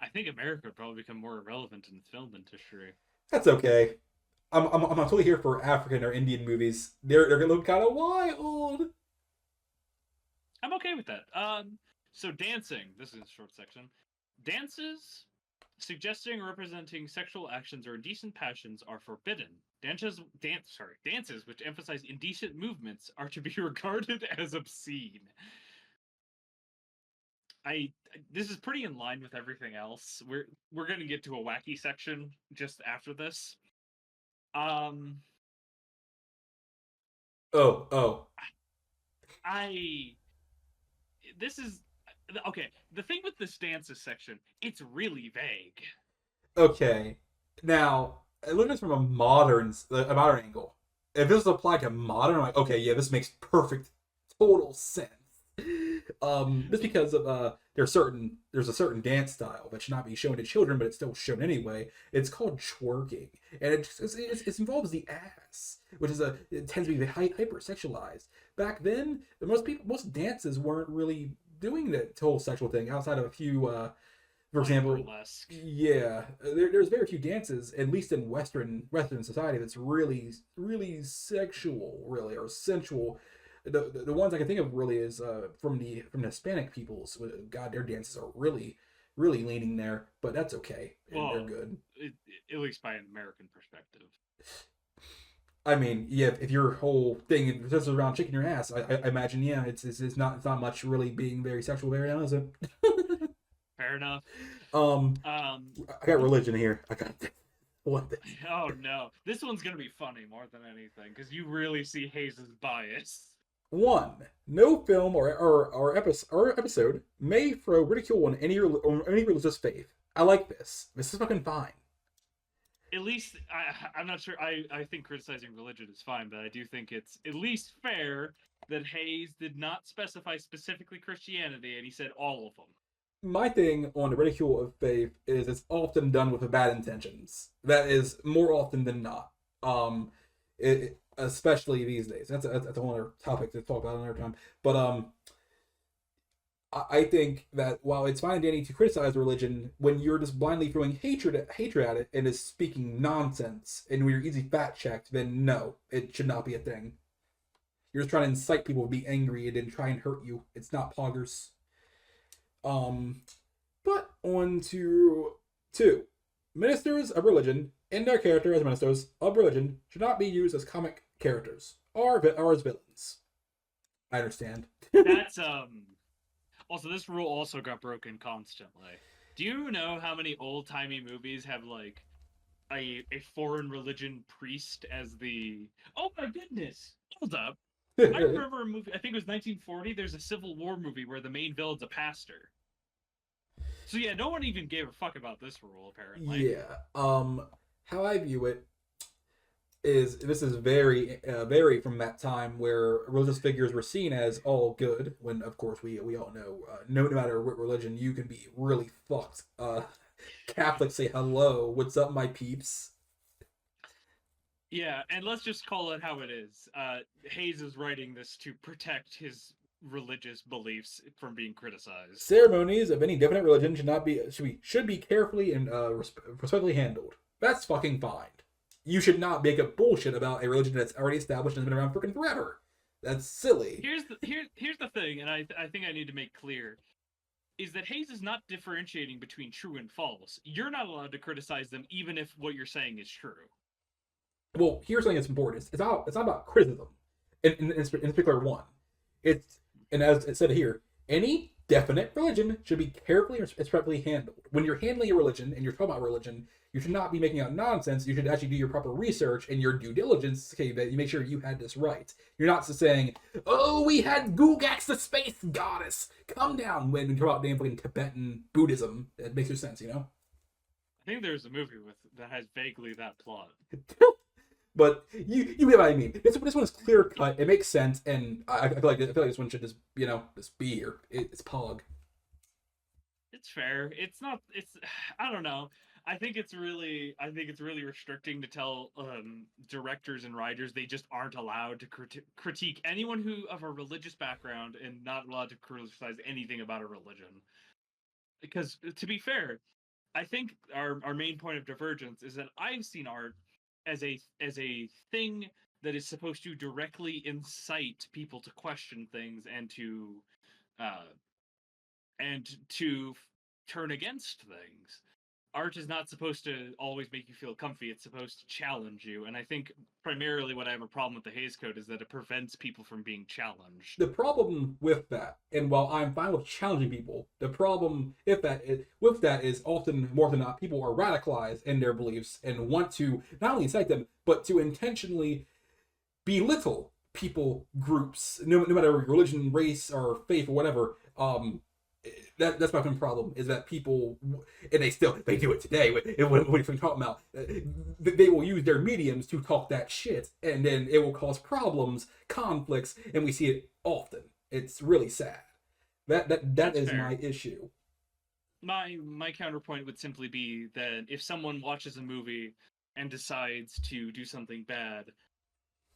I think America would probably become more irrelevant in film industry. That's okay. I'm totally here for African or Indian movies. They're gonna look kind of wild. I'm okay with that. So dancing. This is a short section. Dances suggesting or representing sexual actions or indecent passions are forbidden. Dances which emphasize indecent movements are to be regarded as obscene. This is pretty in line with everything else. We're gonna get to a wacky section just after this. This is okay. The thing with this dances section, it's really vague. Okay, now look at this from a modern angle. if this was applied to modern, I'm like, okay, yeah, this makes perfect, total sense. Just because of there's a certain dance style that should not be shown to children, but it's still shown anyway. It's called twerking, and it involves the ass, which it tends to be hypersexualized. Back then, most dances weren't really doing that whole sexual thing outside of a few. For example, Burlesque. yeah, there's very few dances, at least in Western society, that's really sexual, really, or sensual. The ones I can think of really is from the Hispanic peoples. God, their dances are really leaning there, but that's okay, and Well, they're good. at least by an American perspective. I mean, yeah, if your whole thing is around shaking your ass, I imagine, yeah, it's not much really being very sexual there now, is it? Fair enough. I got religion here. I got one thing. Oh no, this one's gonna be funny more than anything because you really see Hayes' bias. One, no film or episode may throw ridicule on any religious faith. I like this. This is fucking fine. At least I'm not sure. I think criticizing religion is fine, but I do think it's at least fair that Hayes did not specify specifically Christianity, and he said all of them. My thing on the ridicule of faith is it's often done with bad intentions. That is more often than not. Especially these days. That's a whole other topic to talk about another time. But I think that while it's fine and dandy to criticize religion, when you're just blindly throwing hatred at it and is speaking nonsense and when you're easy fact checked, then no, it should not be a thing. You're just trying to incite people to be angry and then try and hurt you. It's not poggers. But on to 2. Ministers of religion in their character as ministers of religion should not be used as comic characters or as villains. I understand. That's Also, this rule also got broken constantly. Do you know how many old-timey movies have, like, a foreign religion priest as the... Oh my goodness! Hold up. I remember a movie, I think it was 1940, there's a Civil War movie where the main villain's a pastor. So yeah, no one even gave a fuck about this rule, apparently. Yeah. How I view it is this is very from that time where religious figures were seen as all good, when of course we all know no matter what religion you can be really fucked. Catholics say hello, what's up my peeps? Yeah, and let's just call it how it is. Hayes is writing this to protect his religious beliefs from being criticized. Ceremonies of any definite religion should be carefully and respectfully handled. That's fucking fine. You should not make up bullshit about a religion that's already established and has been around freaking forever. That's silly. Here's the thing, and I think I need to make clear, is that Hayes is not differentiating between true and false. You're not allowed to criticize them even if what you're saying is true. Well, here's something that's important. It's not about criticism. In particular one. And as it said here, any definite religion should be carefully and respectfully handled. When you're handling a religion and you're talking about religion, you should not be making out nonsense. You should actually do your proper research and your due diligence, okay, that you make sure you had this right. You're not just saying, oh, we had Gulgax the space goddess come down when you talk about damn fucking Tibetan Buddhism. It makes no sense, you know? I think there's a movie that has vaguely that plot. But you get what I mean. This one is clear cut. It makes sense, and I feel like this one should just just be here. It's Pog. It's fair. It's not. It's. I don't know. I think it's really restricting to tell directors and writers they just aren't allowed to critique anyone who of a religious background and not allowed to criticize anything about a religion. Because to be fair, I think our main point of divergence is that I've seen art as a thing that is supposed to directly incite people to question things and to turn against things. Art is not supposed to always make you feel comfy. It's supposed to challenge you. And I think primarily what I have a problem with the Hays Code is that it prevents people from being challenged. The problem with that, and while I'm fine with challenging people, the problem with that is often more than not people are radicalized in their beliefs and want to not only incite them, but to intentionally belittle people, groups, no matter religion, race, or faith, or whatever, That's my problem is that people, and they do it today. What are you talking about? They will use their mediums to talk that shit, and then it will cause problems, conflicts, and we see it often. It's really sad. That That's is fair. my issue. My counterpoint would simply be that if someone watches a movie and decides to do something bad,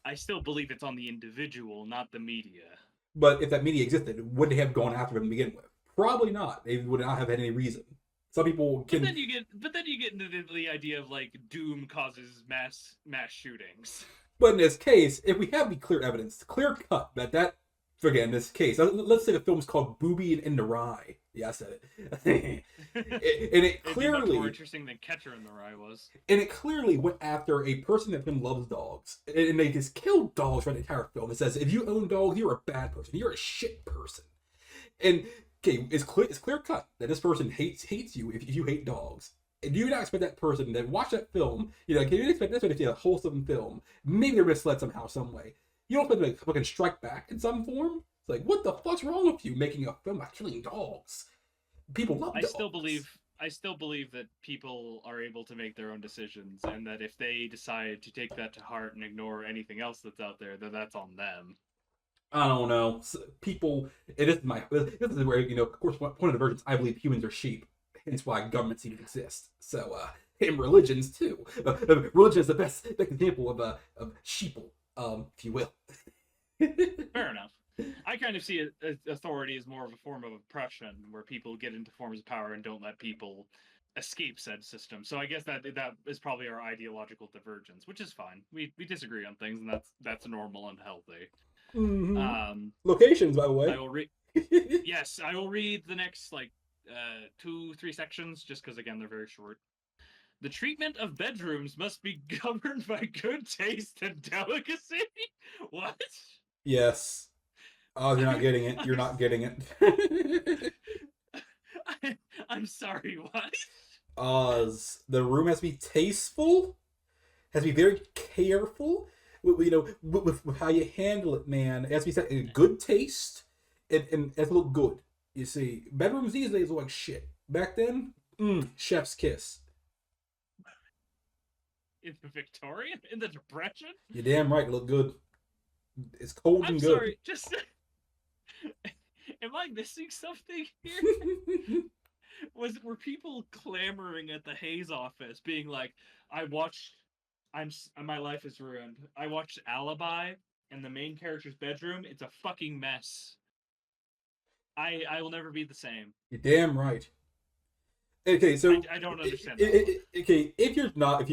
I still believe it's on the individual, not the media. But if that media existed, would they have gone after him to begin with? Probably not. They would not have had any reason. Some people But can, then you get into the idea of like doom causes mass shootings. but in this case, if we have the clear evidence, clear cut that again, in this case, let's say the film's called Booby and in the Rye. Yeah, I said it. And it It'd be much more clearly, interesting than Catcher in the Rye was. and it clearly went after a person that loves dogs, and they just killed dogs for the entire film. It says if you own dogs, you're a bad person. You're a shit person. And okay, it's clear cut that this person hates you if you hate dogs. And you not expect that person to watch that film, can you expect this one to be a wholesome film? Maybe they're misled somehow, some way. You don't expect them to fucking strike back in some form. It's like, what the fuck's wrong with you making a film about killing dogs? People love dogs. I still believe that people are able to make their own decisions, and that if they decide to take that to heart and ignore anything else that's out there, then that's on them. I don't know. People, this is where, of course, one of the versions, I believe humans are sheep. Hence why governments need to exist. So, and religions too. Religion is the best example of sheeple, if you will. Fair enough. I kind of see authority as more of a form of oppression, where people get into forms of power and don't let people escape said system. So I guess that is probably our ideological divergence, which is fine. We disagree on things, and that's normal and healthy. Mm-hmm. Locations, by the way. I will read. Yes, I will read the next 2-3 sections, just because again they're very short. The treatment of bedrooms must be governed by good taste and delicacy. What? Yes. Oh, you're not getting it. You're not getting it. I'm sorry, what? Oz. The room has to be tasteful. Has to be very careful. With how you handle it, man. It has to be set in good taste and it has to look good. You see, bedrooms these days look like shit. Back then, chef's kiss. In the Victorian? In the Depression? You're damn right. It looked good. It's cold and good. I'm sorry. Just am I missing something here? Were people clamoring at the Hayes office, being like, my life is ruined. I watched Alibi, and the main character's bedroom, it's a fucking mess. I will never be the same. You're damn right. Okay, so I don't understand that. Okay, if you're not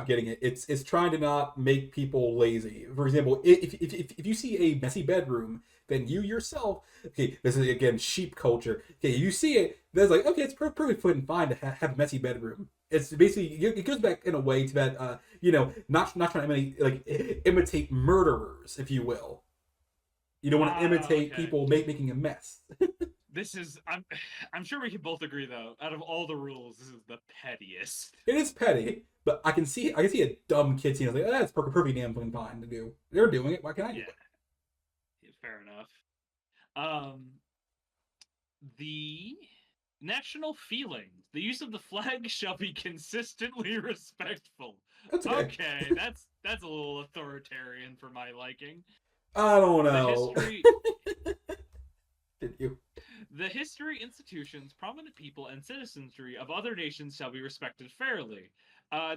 getting it, it's trying to not make people lazy. For example, if you see a messy bedroom, then you yourself, okay, this is again sheep culture. Okay, you see it, that's like, okay, it's perfectly fine to have a messy bedroom. It's basically, it goes back in a way to that, not trying to imitate murderers, if you will. You don't want to imitate people making a mess. This is I'm sure we can both agree though. Out of all the rules, this is the pettiest. It is petty, but I can see a dumb kid scene. I was like, that's perfectly damn fine to do. They're doing it. Why can't I do it? Yeah, fair enough. The national feeling. The use of the flag shall be consistently respectful. That's okay. That's a little authoritarian for my liking. I don't know. Did you? The history, institutions, prominent people, and citizenry of other nations shall be respected fairly.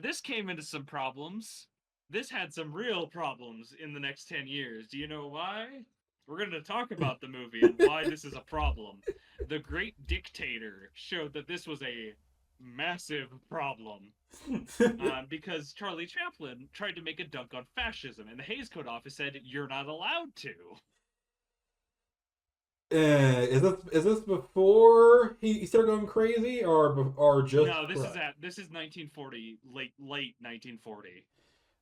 This came into some problems. This had some real problems in the next 10 years. Do you know why? We're going to talk about the movie and why this is a problem. The Great Dictator showed that this was a massive problem. Because Charlie Chaplin tried to make a dunk on fascism, and the Hays Code office said, you're not allowed to. Is this before he started going crazy, or just? No, this is 1940, late 1940.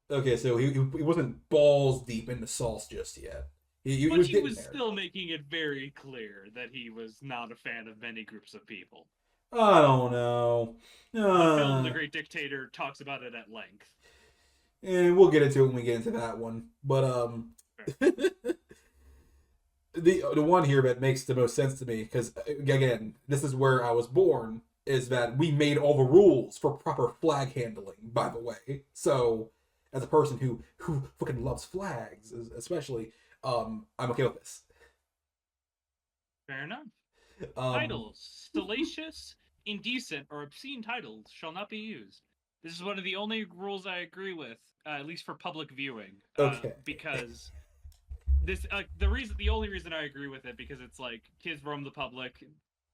Okay, so he wasn't balls deep into sauce just yet. He was there. Still making it very clear that he was not a fan of many groups of people. I don't know. The film The Great Dictator talks about it at length. And we'll get into it when we get into that one. But the one here that makes the most sense to me, because again, this is where I was born, is that we made all the rules for proper flag handling. By the way, so as a person who fucking loves flags, especially, I'm okay with this. Fair enough. Um, Titles: salacious, indecent, or obscene titles shall not be used. This is one of the only rules I agree with, at least for public viewing, okay. because the only reason I agree with it because it's like kids roam the public.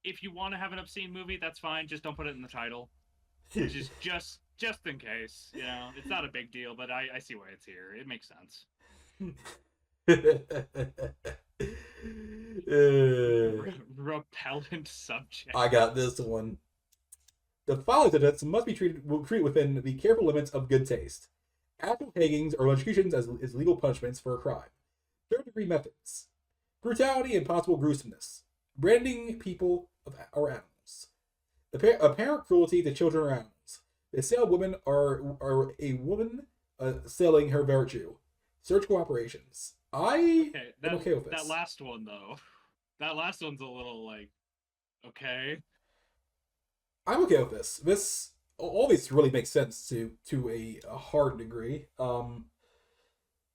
If you want to have an obscene movie, that's fine. Just don't put it in the title. Just in case, it's not a big deal. But I see why it's here. It makes sense. Repellent subject. I got this one. The following sentences must be treated within the careful limits of good taste. Actual hangings or electrocutions as legal punishments for a crime. Third-degree methods. Brutality and possible gruesomeness. Branding people or animals. Apparent cruelty to children or animals. The sale of women are a woman selling her virtue. Surgical operations. I'm okay with this. That last one, though. That last one's a little, like, okay. I'm okay with this. All these really make sense to a hard degree.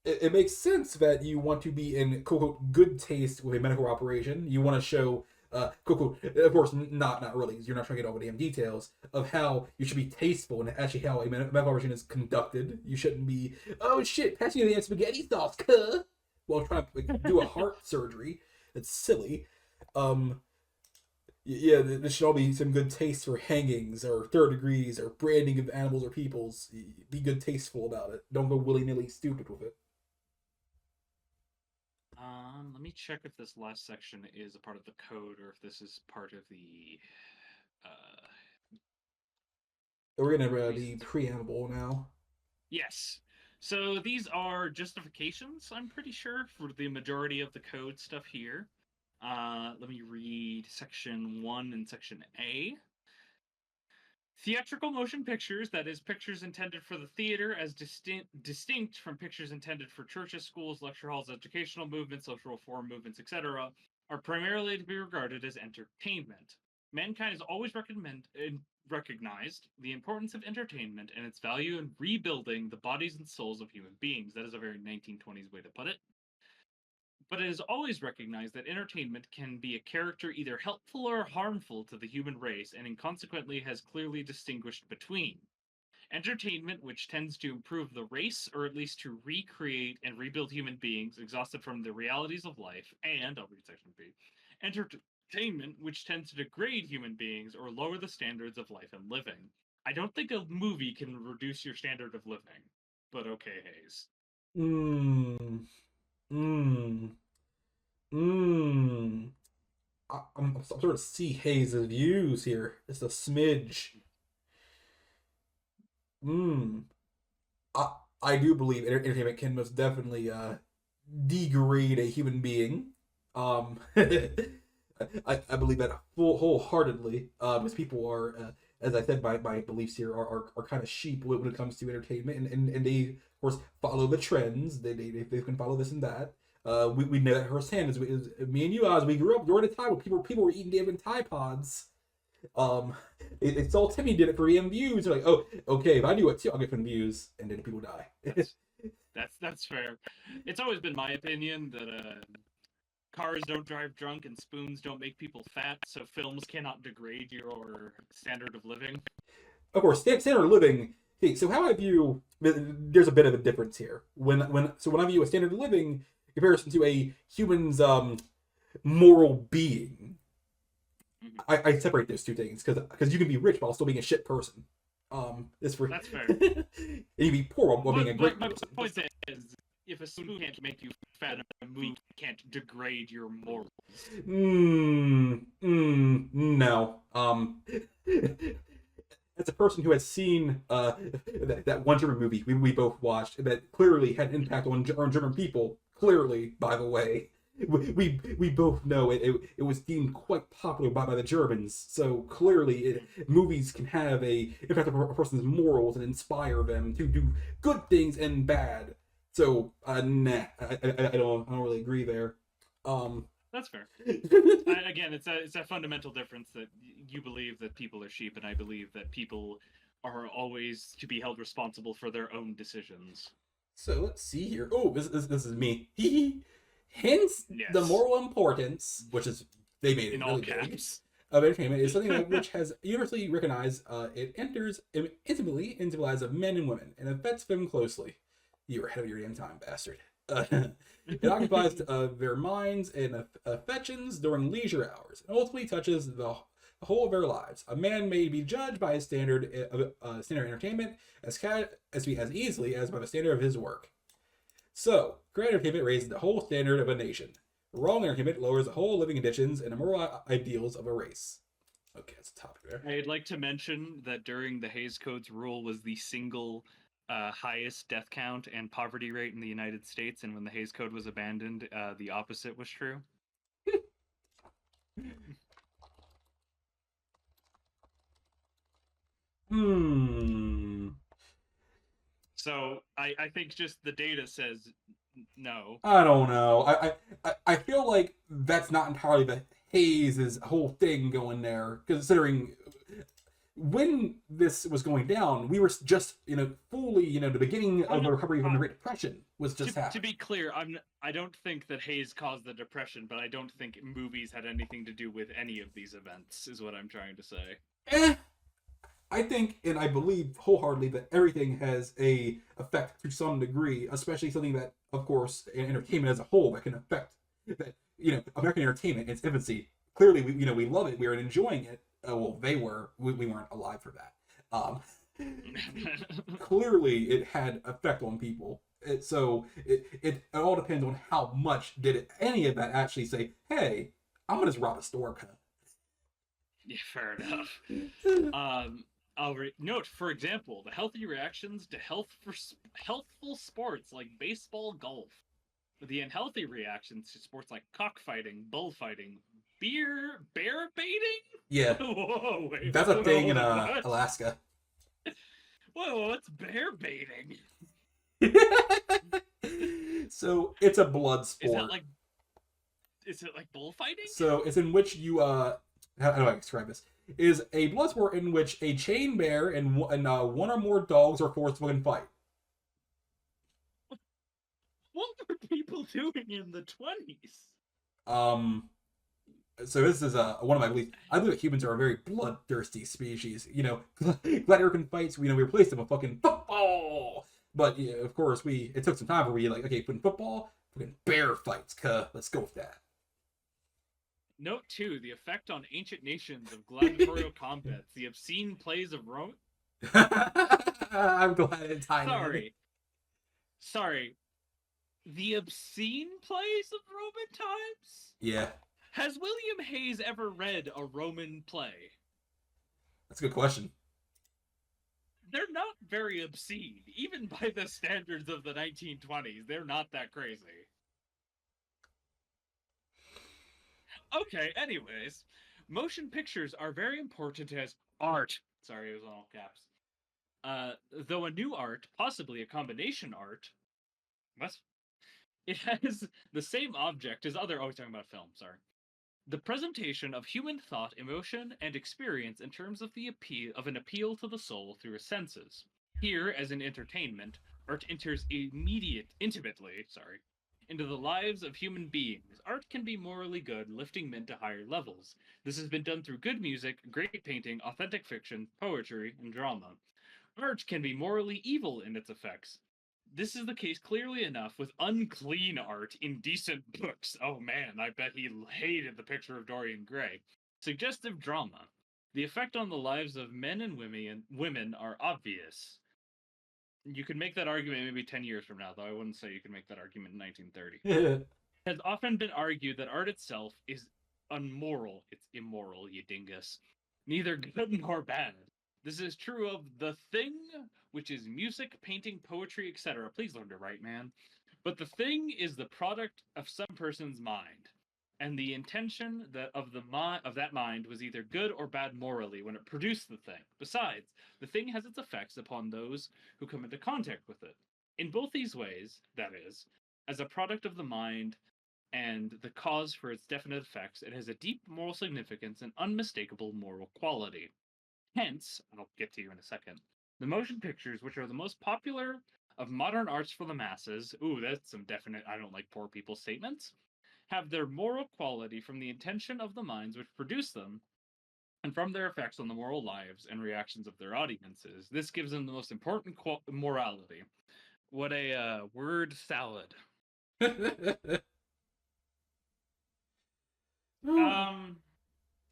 It makes sense that you want to be in quote, quote good taste with a medical operation. You want to show quote, quote, of course not really, because you're not trying to get all the damn details of how you should be tasteful and actually how a medical operation is conducted. You shouldn't be, oh shit, passing you the spaghetti sauce, while trying to do a heart surgery. It's silly. Yeah, there should all be some good taste for hangings or third degrees or branding of animals or peoples. Be good tasteful about it. Don't go willy-nilly stupid with it. Let me check if this last section is a part of the code or if this is part of the. We're gonna the preamble now. Yes. So these are justifications, I'm pretty sure, for the majority of the code stuff here. Let me read section 1 and section A. Theatrical motion pictures, that is, pictures intended for the theater as distinct from pictures intended for churches, schools, lecture halls, educational movements, social reform movements, etc., are primarily to be regarded as entertainment. Mankind has always recognized the importance of entertainment and its value in rebuilding the bodies and souls of human beings. That is a very 1920s way to put it. But it has always recognized that entertainment can be a character either helpful or harmful to the human race, and consequently has clearly distinguished between. Entertainment, which tends to improve the race, or at least to recreate and rebuild human beings exhausted from the realities of life, and, I'll read section B, entertainment, which tends to degrade human beings or lower the standards of life and living. I don't think a movie can reduce your standard of living, but okay, Hayes. I'm sort of see Hayes' views here. It's a smidge. I do believe entertainment can most definitely degrade a human being. I believe that wholeheartedly. Because people are, as I said, my beliefs here are kind of sheep when it comes to entertainment, and they of course follow the trends. They can follow this and that. We know that firsthand as me and you, as we grew up during a time when people were eating damn Tide Pods. It's all Timmy did it for EM views. They're like, oh, okay, if I do it too, I'll get some views, and then people die. That's fair. It's always been my opinion that cars don't drive drunk and spoons don't make people fat, so films cannot degrade your standard of living. Of course, standard of living. Okay, so how I view there's a bit of a difference here. When I view a standard of living in comparison to a human's moral being, I separate those two things because you can be rich while still being a shit person. That's fair. And you can be poor while being a great person. My point is, if a spoon can't make you fat, a movie can't degrade your morals. No. As a person who has seen that one German movie we both watched that clearly had an impact on German people, clearly, by the way, we both know it was deemed quite popular by the Germans. So clearly, movies can have a impact on a person's morals and inspire them to do good things and bad. So nah, I don't really agree there. That's fair. Again, it's a fundamental difference that you believe that people are sheep, and I believe that people are always to be held responsible for their own decisions. So let's see here. Oh, this is me. Hence, the Yes, moral importance, which is they made in it all really big, caps. of entertainment is something that which has universally recognized. It enters intimately into the lives of men and women and affects them closely. You are ahead of your damn time, bastard. It occupies their minds and affections during leisure hours, and ultimately touches the whole of their lives. A man may be judged by his standard entertainment as easily as by the standard of his work. So, great entertainment raises the whole standard of a nation. Wrong entertainment lowers the whole living conditions and the moral ideals of a race. Okay, that's a topic there. I'd like to mention that during the Hays Code's rule was the single highest death count and poverty rate in the United States, and when the Hays Code was abandoned, the opposite was true. Hmm. So I think just the data says no. I don't know. I feel like that's not entirely the Hayes' whole thing going there, considering when this was going down, we were just, fully, the beginning of the recovery from the Great Depression was just To happening. be clear, I don't think that Hayes caused the depression, but I don't think movies had anything to do with any of these events. Is what I'm trying to say. I think and I believe wholeheartedly that everything has a effect to some degree, especially something that, of course, in entertainment as a whole that can affect that American entertainment in its infancy. Clearly, we love it. We are enjoying it. Well, they were. We weren't alive for that. Clearly, it had effect on people. It all depends on how much did any of that actually say, "Hey, I'm gonna just rob a store." Yeah, fair enough. Note, for example, the healthy reactions to healthful sports like baseball, golf. The unhealthy reactions to sports like cockfighting, bullfighting, bear baiting. Yeah, Whoa, wait, that's a thing in what? Alaska. Whoa, what's bear baiting? So it's a blood sport. Is it like bullfighting? So it's in which you how do I describe this? Is a blood sport in which a chain bear and one or more dogs are forced to fight. What were people doing in the 20s? So this is one of my beliefs. I believe that humans are a very bloodthirsty species. Gladiator fights. We replaced them with fucking football. But yeah, of course, it took some time where we like, okay, putting football, fucking bear fights. Let's go with that. Note 2, the effect on ancient nations of gladiatorial combats, the obscene plays of Rome. I'm glad it's high. Sorry. The obscene plays of Roman times? Yeah. Has William Hayes ever read a Roman play? That's a good question. They're not very obscene. Even by the standards of the 1920s, they're not that crazy. Okay, anyways. Motion pictures are very important as art. Sorry, it was all caps. Though a new art, possibly a combination art, what? It has the same object as other. Oh, he's talking about film. Sorry. The presentation of human thought, emotion, and experience in terms of an appeal to the soul through its senses. Here, as in entertainment, art enters intimately, into the lives of human beings. Art can be morally good, lifting men to higher levels. This has been done through good music, great painting, authentic fiction, poetry, and drama. Art can be morally evil in its effects. This is the case clearly enough with unclean art in decent books. Oh man, I bet he hated the picture of Dorian Gray. Suggestive drama. The effect on the lives of men and women are obvious. You could make that argument maybe 10 years from now, though I wouldn't say you could make that argument in 1930. It has often been argued that art itself is unmoral. It's immoral, you dingus. Neither good nor bad. This is true of the thing, which is music, painting, poetry, etc. Please learn to write, man. But the thing is the product of some person's mind, and the intention of that mind was either good or bad morally when it produced the thing. Besides, the thing has its effects upon those who come into contact with it. In both these ways, that is, as a product of the mind and the cause for its definite effects, it has a deep moral significance and unmistakable moral quality. Hence, I'll get to you in a second, the motion pictures, which are the most popular of modern arts for the masses, ooh, that's some definite I don't like poor people statements, have their moral quality from the intention of the minds which produce them and from their effects on the moral lives and reactions of their audiences. This gives them the most important morality. What a word salad.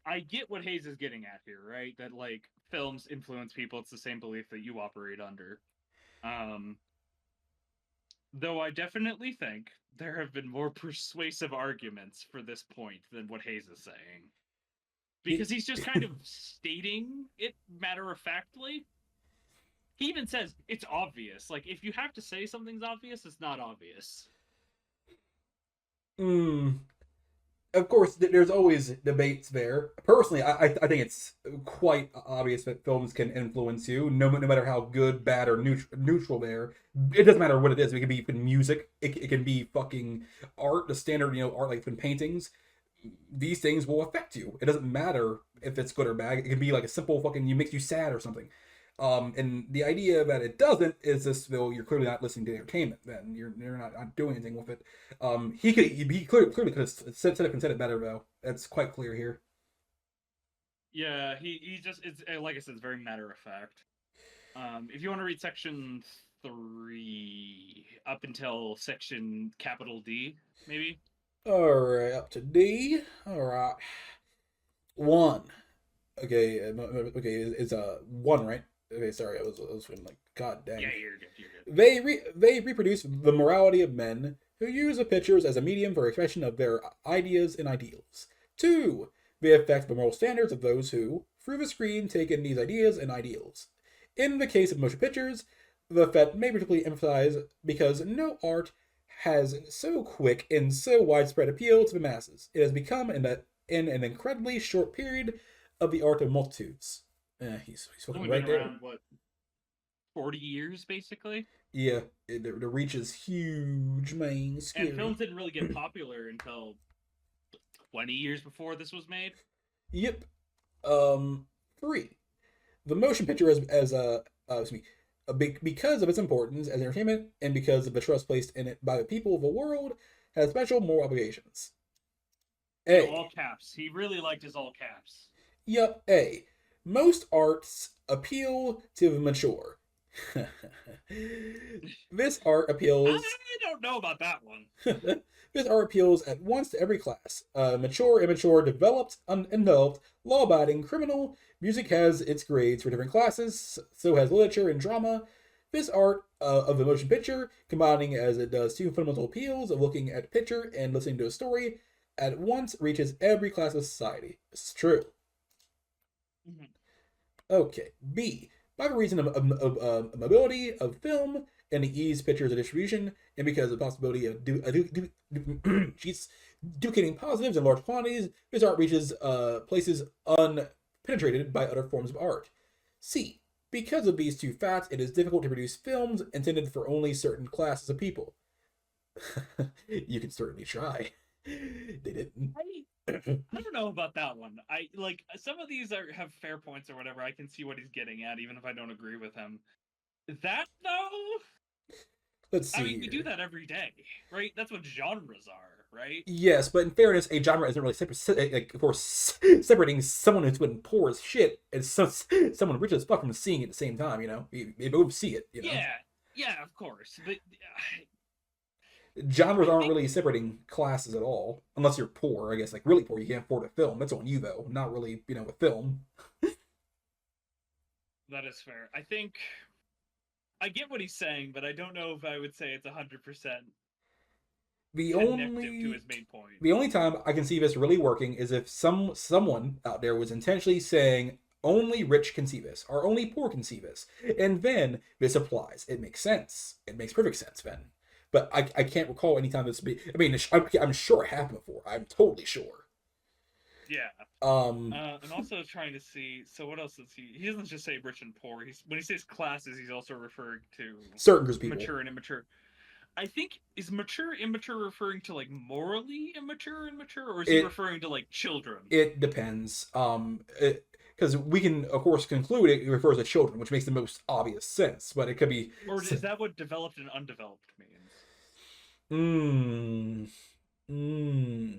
I get what Hayes is getting at here, right? That like films influence people. It's the same belief that you operate under. Though I definitely think there have been more persuasive arguments for this point than what Hayes is saying. Because he's just kind of stating it matter of factly. He even says it's obvious. Like, if you have to say something's obvious, it's not obvious. Of course, there's always debates there. Personally, I think it's quite obvious that films can influence you, no matter how good, bad, or neutral they are. It doesn't matter what it is. It can be music. It can be fucking art, the standard, art like in paintings. These things will affect you. It doesn't matter if it's good or bad. It can be like a simple fucking, makes you sad or something. And the idea that it doesn't is this, though, you're clearly not listening to entertainment. Then you're not doing anything with it. He clearly could have said it better though. That's quite clear here. Yeah, he just it's like I said, it's very matter of fact. If you want to read section 3 up until section capital D, maybe. All right, up to D. All right, 1. Okay, it's 1, right? Okay, sorry, I was like, God dang. Yeah, you're good. They reproduce the morality of men who use the pictures as a medium for expression of their ideas and ideals. 2. They affect the moral standards of those who, through the screen, take in these ideas and ideals. In the case of motion pictures, the effect may particularly emphasize because no art has so quick and so widespread appeal to the masses. It has become, in an incredibly short period, of the art of multitudes. He's fucking right there. Around, what, 40 years, basically? Yeah, the reach is huge, man. Scary. And films didn't really get popular until 20 years before this was made? Yep. 3. The motion picture because of its importance as entertainment and because of the trust placed in it by the people of the world, has special moral obligations. A. All caps. He really liked his all caps. Yep. A. Most arts appeal to the mature. This art appeals. I don't know about that one. This art appeals at once to every class. Mature, immature, developed, undeveloped, law-abiding, criminal. Music has its grades for different classes. So has literature and drama. This art of the motion picture, combining as it does two fundamental appeals of looking at a picture and listening to a story, at once reaches every class of society. It's true. Mm-hmm. Okay. B. By the reason of mobility of film and the ease pictures of distribution, and because of the possibility of duplicating positives in large quantities, this art reaches places unpenetrated by other forms of art. C. Because of these two facts, it is difficult to produce films intended for only certain classes of people. You can certainly try. They didn't. I don't know about that one. I like some of these have fair points or whatever. I can see what he's getting at, even if I don't agree with him. That though, let's see. I mean, we do that every day, right? That's what genres are, right? Yes, but in fairness, a genre isn't really separating someone who's been poor as shit and someone rich as fuck from seeing it at the same time. They both see it. Yeah, of course, but. Genres aren't really separating classes at all, unless you're poor. I guess, like really poor, you can't afford a film. That's on you though, not really, a film. That is fair. I think I get what he's saying, but I don't know if I would say it's 100% connective to his main point. The only time I can see this really working is if someone out there was intentionally saying only rich can see this, or only poor can see this, and then this applies. It makes sense. It makes perfect sense then. But I can't recall any time this. I mean, I'm sure it happened before. I'm totally sure. Yeah. I'm also trying to see. So what else does he? He doesn't just say rich and poor. When he says classes, he's also referring to certain groups of people, mature and immature. I think is mature immature referring to like morally immature, or is he It referring to like children? it depends. Because we can of course conclude it refers to children, which makes the most obvious sense. But it could be. Or is that what developed and undeveloped means? Hmm. Hmm.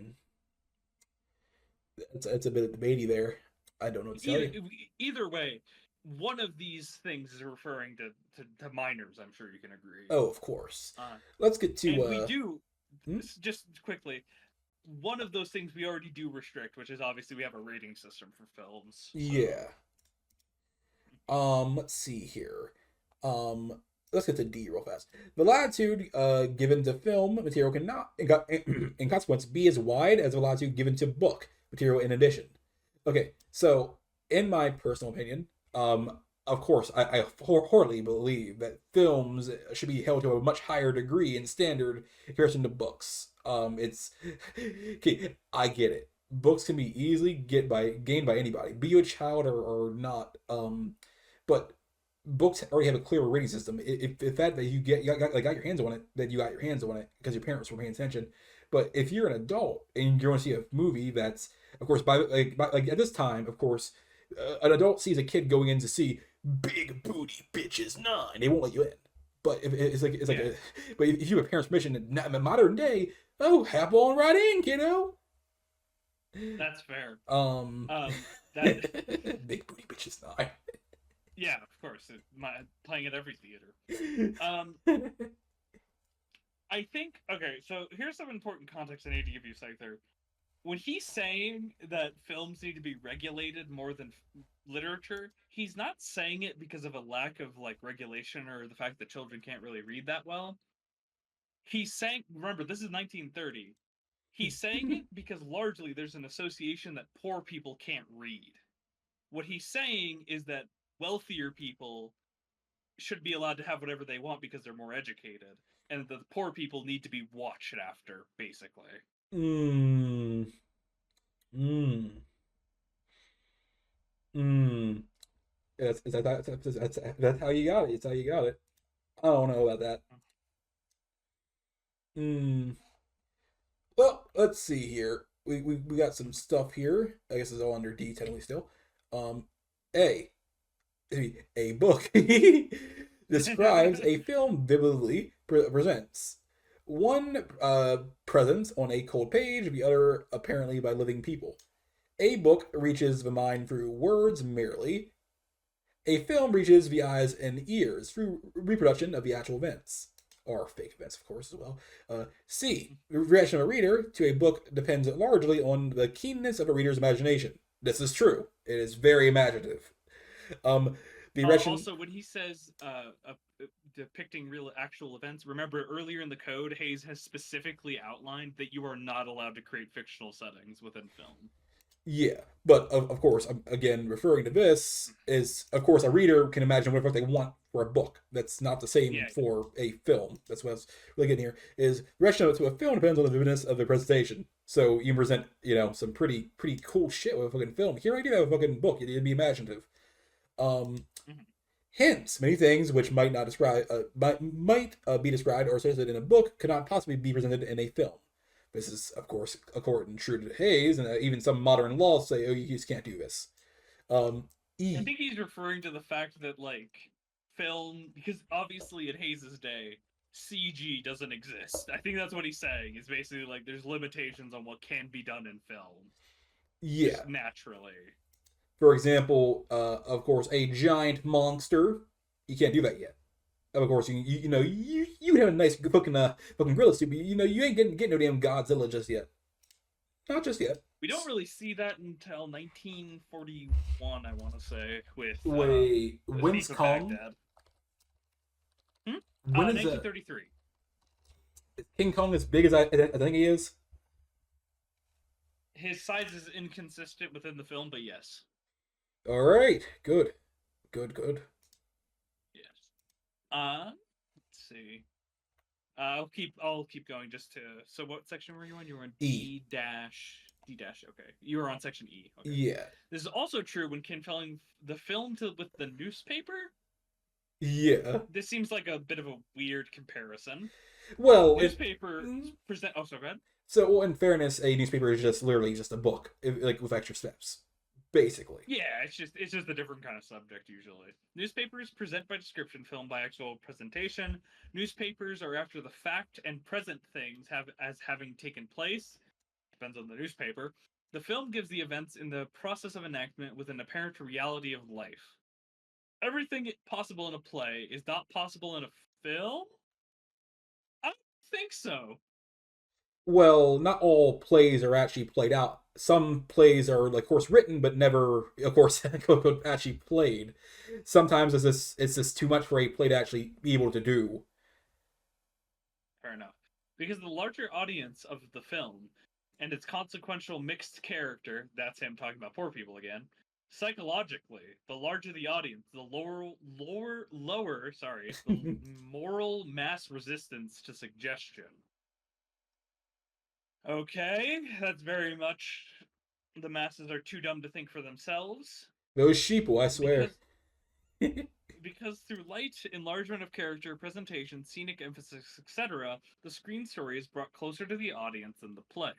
It's a bit debatey there. I don't know what to tell Either you. either way, one of these things is referring to minors. I'm sure you can agree. Oh, of course. Uh, Let's get to and we do hmm? just quickly. One of those things we already do restrict, which is obviously we have a rating system for films. So Yeah. Let's see here. Um, let's get to D real fast. The latitude given to film material cannot, in consequence, be as wide as the latitude given to book material in addition. Okay, so in my personal opinion, of course, I wholeheartedly believe that films should be held to a much higher degree and standard in comparison to books. It's okay. I get it. Books can be easily gained by anybody, be you a child or not. But books already have a clear rating system. If that you got your hands on it, then you got your hands on it because your parents were paying attention. But if you're an adult and you're going to see a movie that's, of course, by at this time, of course, an adult sees a kid going in to see Big Booty Bitches 9, they won't let you in. But if it's like yeah, but if you have parents' permission in modern day, oh, hop on right in, kiddo. that's fair. Um, That Big Booty Bitches 9. yeah, of course, playing at every theater. Um, I think okay. So here's some important context I need to give you, Scyther. When he's saying that films need to be regulated more than literature, he's not saying it because of a lack of like regulation or the fact that children can't really read that well. He's saying, remember, this is 1930. He's saying it because largely there's an association that poor people can't read. What he's saying is that wealthier people should be allowed to have whatever they want because they're more educated, and the poor people need to be watched after, basically. Mm, mm, mm. That's how you got it. It's how you got it. I don't know about that. Mm. Well, let's see here. We got some stuff here. I guess it's all under D technically still. Um, A. A book describes a film vividly presents one presence on a cold page, the other apparently by living people. A book reaches the mind through words merely. A film reaches the eyes and ears through reproduction of the actual events, or fake events, of course, as well. C. The reaction of a reader to a book depends largely on the keenness of a reader's imagination. This is true. It is very imaginative. Um, the reaction. Also, when he says depicting real actual events, remember earlier in the code, Hayes has specifically outlined that you are not allowed to create fictional settings within film. Yeah, but of course, again, referring to this is, of course, a reader can imagine whatever they want for a book. That's not the same Yeah, for a film. That's what I was really getting here. Is reaction to a film depends on the vividness of the presentation. So you can present, some pretty cool shit with a fucking film. Here I do have a fucking book. It'd be imaginative. Um, mhm. Hence, many things which might not describe might be described or stated in a book cannot possibly be presented in a film. This is, of course, according true to Hayes, and even some modern laws say, "Oh, you just can't do this." Um, I e. think he's referring to the fact that like film, because obviously in Hayes's day, CG doesn't exist. I think that's what he's saying. Is basically like there's limitations on what can be done in film, Yeah. just naturally. For example, of course, a giant monster. You can't do that yet. Of course, you have a nice fucking gorilla suit, but you ain't getting no damn Godzilla just yet. Not just yet. We don't really see that until 1941, I want to say, with Wait, the when's Thief of Kong? Baghdad. Hmm? When is 1933. King Kong as big as I think he is? His size is inconsistent within the film, but yes. All right, good, good, good. Yes. Let's see. I'll keep going just to. So what section were you on? You were on E. D dash D dash. Okay, you were on section E. Okay. Yeah. This is also true when comparing the film with the newspaper. Yeah. This seems like a bit of a weird comparison. Well, Newspapers mm, present. Oh, so go ahead. so in fairness, a newspaper is just literally just a book, like with extra steps, basically. Yeah, it's just a different kind of subject usually. Newspapers present by description, film by actual presentation. Newspapers are after the fact and present things have as having taken place. Depends on the newspaper. The film gives the events in the process of enactment with an apparent reality of life. Everything possible in a play is not possible in a film? I don't think so. Well, not all plays are actually played out. Some plays are, like, of course, written, but never, of course, actually played. Sometimes it's just too much for a play to actually be able to do. Fair enough. Because the larger audience of the film and its consequential mixed character, that's him talking about poor people again, psychologically, the larger the audience, the the moral mass resistance to suggestion. Okay, that's very much the masses are too dumb to think for themselves. Those sheeple, I swear. Because because through light, enlargement of character, presentation, scenic emphasis, etc., the screen story is brought closer to the audience than the play.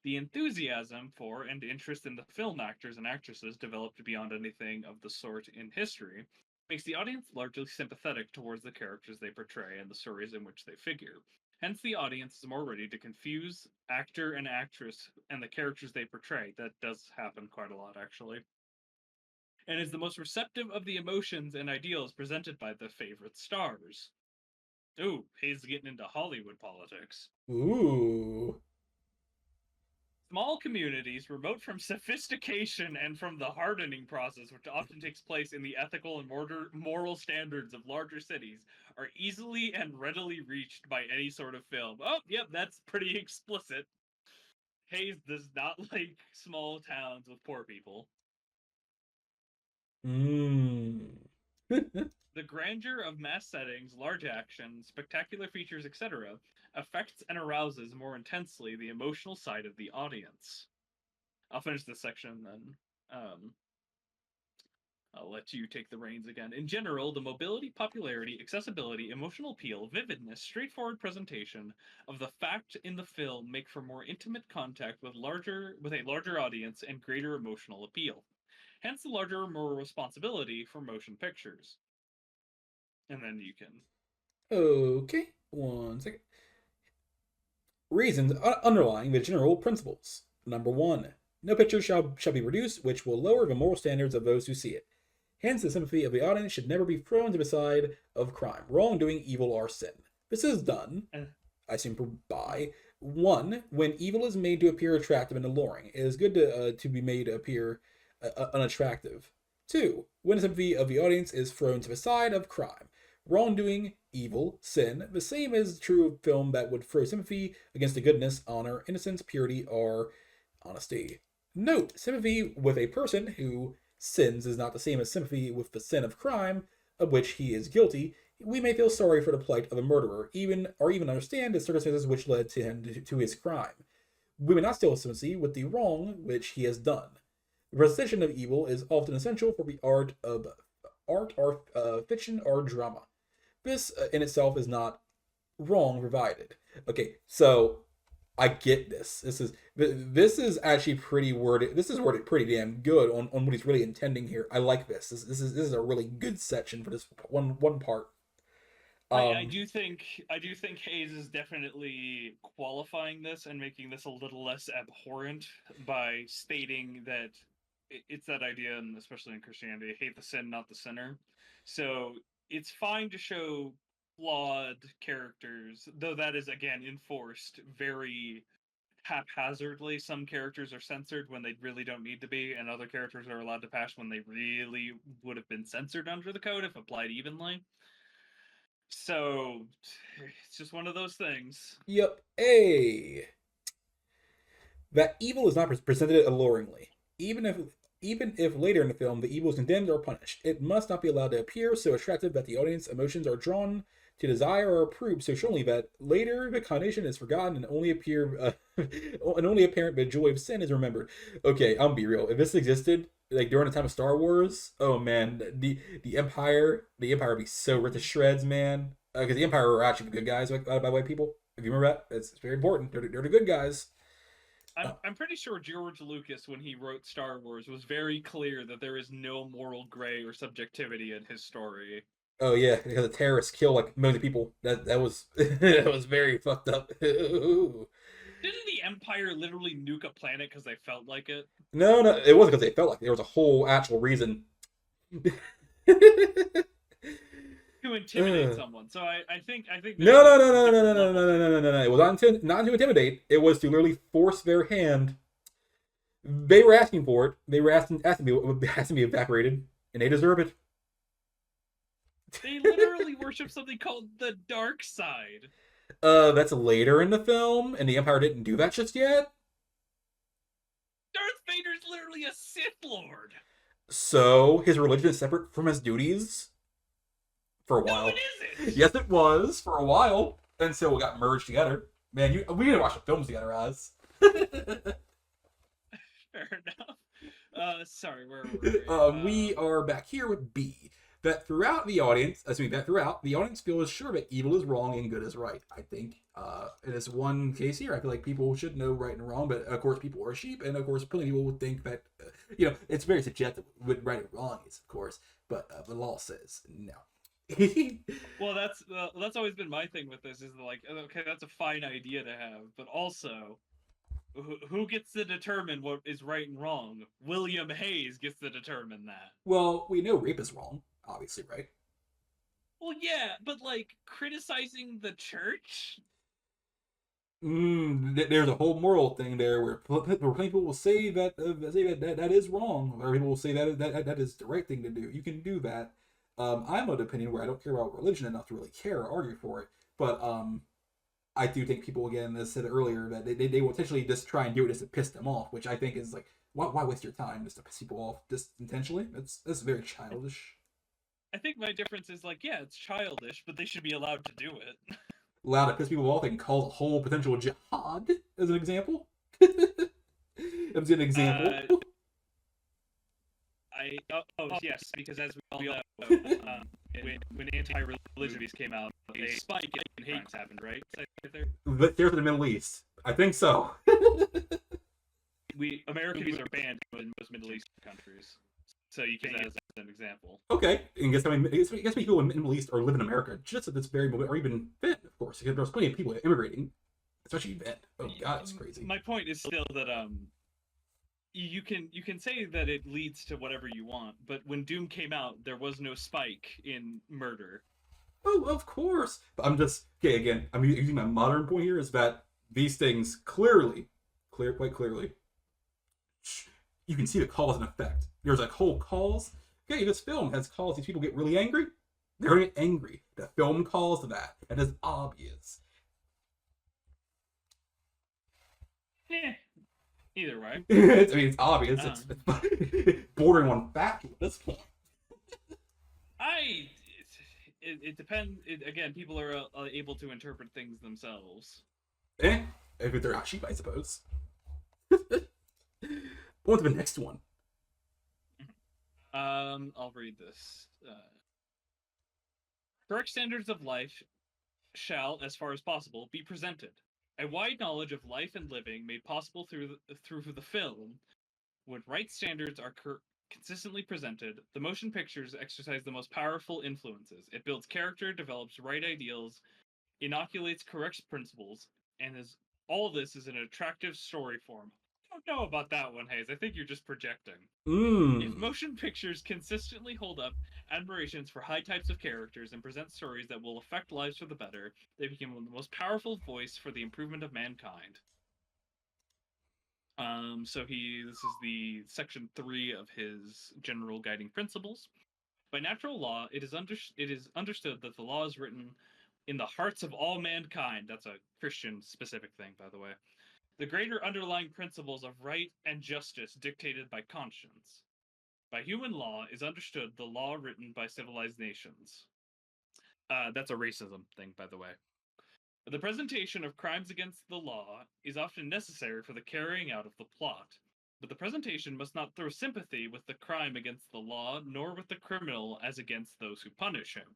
The enthusiasm for and interest in the film actors and actresses developed beyond anything of the sort in history makes the audience largely sympathetic towards the characters they portray and the stories in which they figure. Hence, the audience is more ready to confuse actor and actress and the characters they portray. That does happen quite a lot, actually, and is the most receptive of the emotions and ideals presented by the favorite stars. Ooh, he's getting into Hollywood politics. Ooh. Small communities, remote from sophistication and from the hardening process, which often takes place in the ethical and moral standards of larger cities, are easily and readily reached by any sort of film. Oh, yep, that's pretty explicit. Hayes does not like small towns with poor people. Mmm. The grandeur of mass settings, large action, spectacular features, etc., affects and arouses more intensely the emotional side of the audience. I'll finish this section then. I'll let you take the reins again. In general, the mobility, popularity, accessibility, emotional appeal, vividness, straightforward presentation of the fact in the film make for more intimate contact with a larger audience and greater emotional appeal. Hence the larger moral responsibility for motion pictures. And then you can. Okay, 1 second. Reasons underlying the general principles. Number one, no picture shall be produced which will lower the moral standards of those who see it. Hence, the sympathy of the audience should never be thrown to the side of crime, wrongdoing, evil, or sin. This is done, I assume, by one, when evil is made to appear attractive and alluring. It is good to be made to appear unattractive. Two, when the sympathy of the audience is thrown to the side of crime, wrongdoing, evil, sin. The same is true of film that would throw sympathy against the goodness, honor, innocence, purity, or honesty. Note, sympathy with a person who sins is not the same as sympathy with the sin of crime of which he is guilty. We may feel sorry for the plight of a murderer, even understand the circumstances which led to him to his crime. We may not feel sympathy with the wrong which he has done. The recognition of evil is often essential for the art or fiction or drama. This in itself is not wrong provided. Okay, so I get this. This is actually pretty worded. This is worded pretty damn good on what he's really intending here. I like this. This is a really good section for this one part. I do think Hayes is definitely qualifying this and making this a little less abhorrent by stating that it's that idea, and especially in Christianity, hate the sin, not the sinner. So it's fine to show flawed characters, though that is again enforced very haphazardly. Some characters are censored when they really don't need to be, and other characters are allowed to pass when they really would have been censored under the code if applied evenly. So it's just one of those things. Yep. A that evil is not presented alluringly. Even if later in the film the evil is condemned or punished, it must not be allowed to appear so attractive that the audience emotions are drawn to desire or approve so strongly that later the condemnation is forgotten and only apparent the joy of sin is remembered. Okay, I'll be real. If this existed, like during the time of Star Wars. Oh man, the Empire would be so ripped to shreds, man. Because the Empire were actually the good guys, like, by white people. If you remember that, it's very important. They're the good guys. Uh, I'm pretty sure George Lucas, when he wrote Star Wars, was very clear that there is no moral gray or subjectivity in his story. oh yeah, because the terrorists kill like millions of people. That was that was very fucked up. No, Didn't the Empire literally nuke a planet because they felt like it? no, it wasn't because they felt like it. There was a whole actual reason. To intimidate someone. So I think No, there's no, no, no, no, no, different no, no, levels. no, no, no, no, no. It was not to intimidate. It was to literally force their hand. They were asking for it. They were asking to be evaporated, and they deserve it. They literally worship something called the dark side. That's later in the film, and the Empire didn't do that just yet. Darth Vader's literally a Sith Lord. So his religion is separate from his duties for a No, while. it isn't. Yes, it was for a while until we got merged together. Man, we didn't watch the films together, Az. Fair enough. Sorry, where were we? We are back here with B. That throughout the audience, the audience feels sure that evil is wrong and good is right. I think in this one case here, I feel like people should know right and wrong, but of course people are sheep, and of course plenty of people would think that, it's very subjective what right and wrong is, of course, but the law says no. Well, that's always been my thing with this is like, okay, that's a fine idea to have, but also, who gets to determine what is right and wrong? William Hayes gets to determine that. Well, we know rape is wrong, obviously, right? Well, yeah, but like criticizing the church. There's a whole moral thing there where plenty people will say that is wrong, or people will say that is the right thing to do. You can do that. I'm of the opinion where I don't care about religion enough to really care or argue for it, but I do think people, again, as I said earlier, that they will intentionally just try and do it just to piss them off, which I think is like, why waste your time just to piss people off just intentionally? That's very childish. I think my difference is like, yeah, it's childish, but they should be allowed to do it. Allowed to piss people off and cause a whole potential jihad as an example. As an example. Yes, because as we all know, when anti-religion movies came out, a spike in hate crimes happened, right? But there's the Middle East. I think so. American movies are banned in most Middle Eastern countries, so you can use that as an example. Okay, and guess how many people in the Middle East or live in America just at this very moment, or even then, of course, because there's plenty of people immigrating, especially then. Oh God, it's crazy. My point is still that you can say that it leads to whatever you want, but when Doom came out, there was no spike in murder. Oh, of course. But I'm just okay. Again, I'm using my modern point here is that these things quite clearly, you can see the cause and effect. There's like whole cause. Okay, this film has caused these people get really angry. They're gonna get angry. The film caused that. That is obvious. Yeah. Either way. It's obvious. It's bordering on factual at this point. It depends. Again, people are able to interpret things themselves. If they're not sheep, I suppose. On to the next one. I'll read this. Correct standards of life shall, as far as possible, be presented. A wide knowledge of life and living made possible through the film. When right standards are consistently presented, the motion pictures exercise the most powerful influences. It builds character, develops right ideals, inoculates correct principles, and all this is an attractive story form. I don't know about that one, Hayes. I think you're just projecting. If motion pictures consistently hold up admirations for high types of characters and present stories that will affect lives for the better, they become the most powerful voice for the improvement of mankind. This is the section 3 of his general guiding principles. By natural law, it is understood that the law is written in the hearts of all mankind. That's a Christian specific thing, by the way. The greater underlying principles of right and justice dictated by conscience. By human law is understood the law written by civilized nations. That's a racism thing, by the way. The presentation of crimes against the law is often necessary for the carrying out of the plot. But the presentation must not throw sympathy with the crime against the law, nor with the criminal as against those who punish him.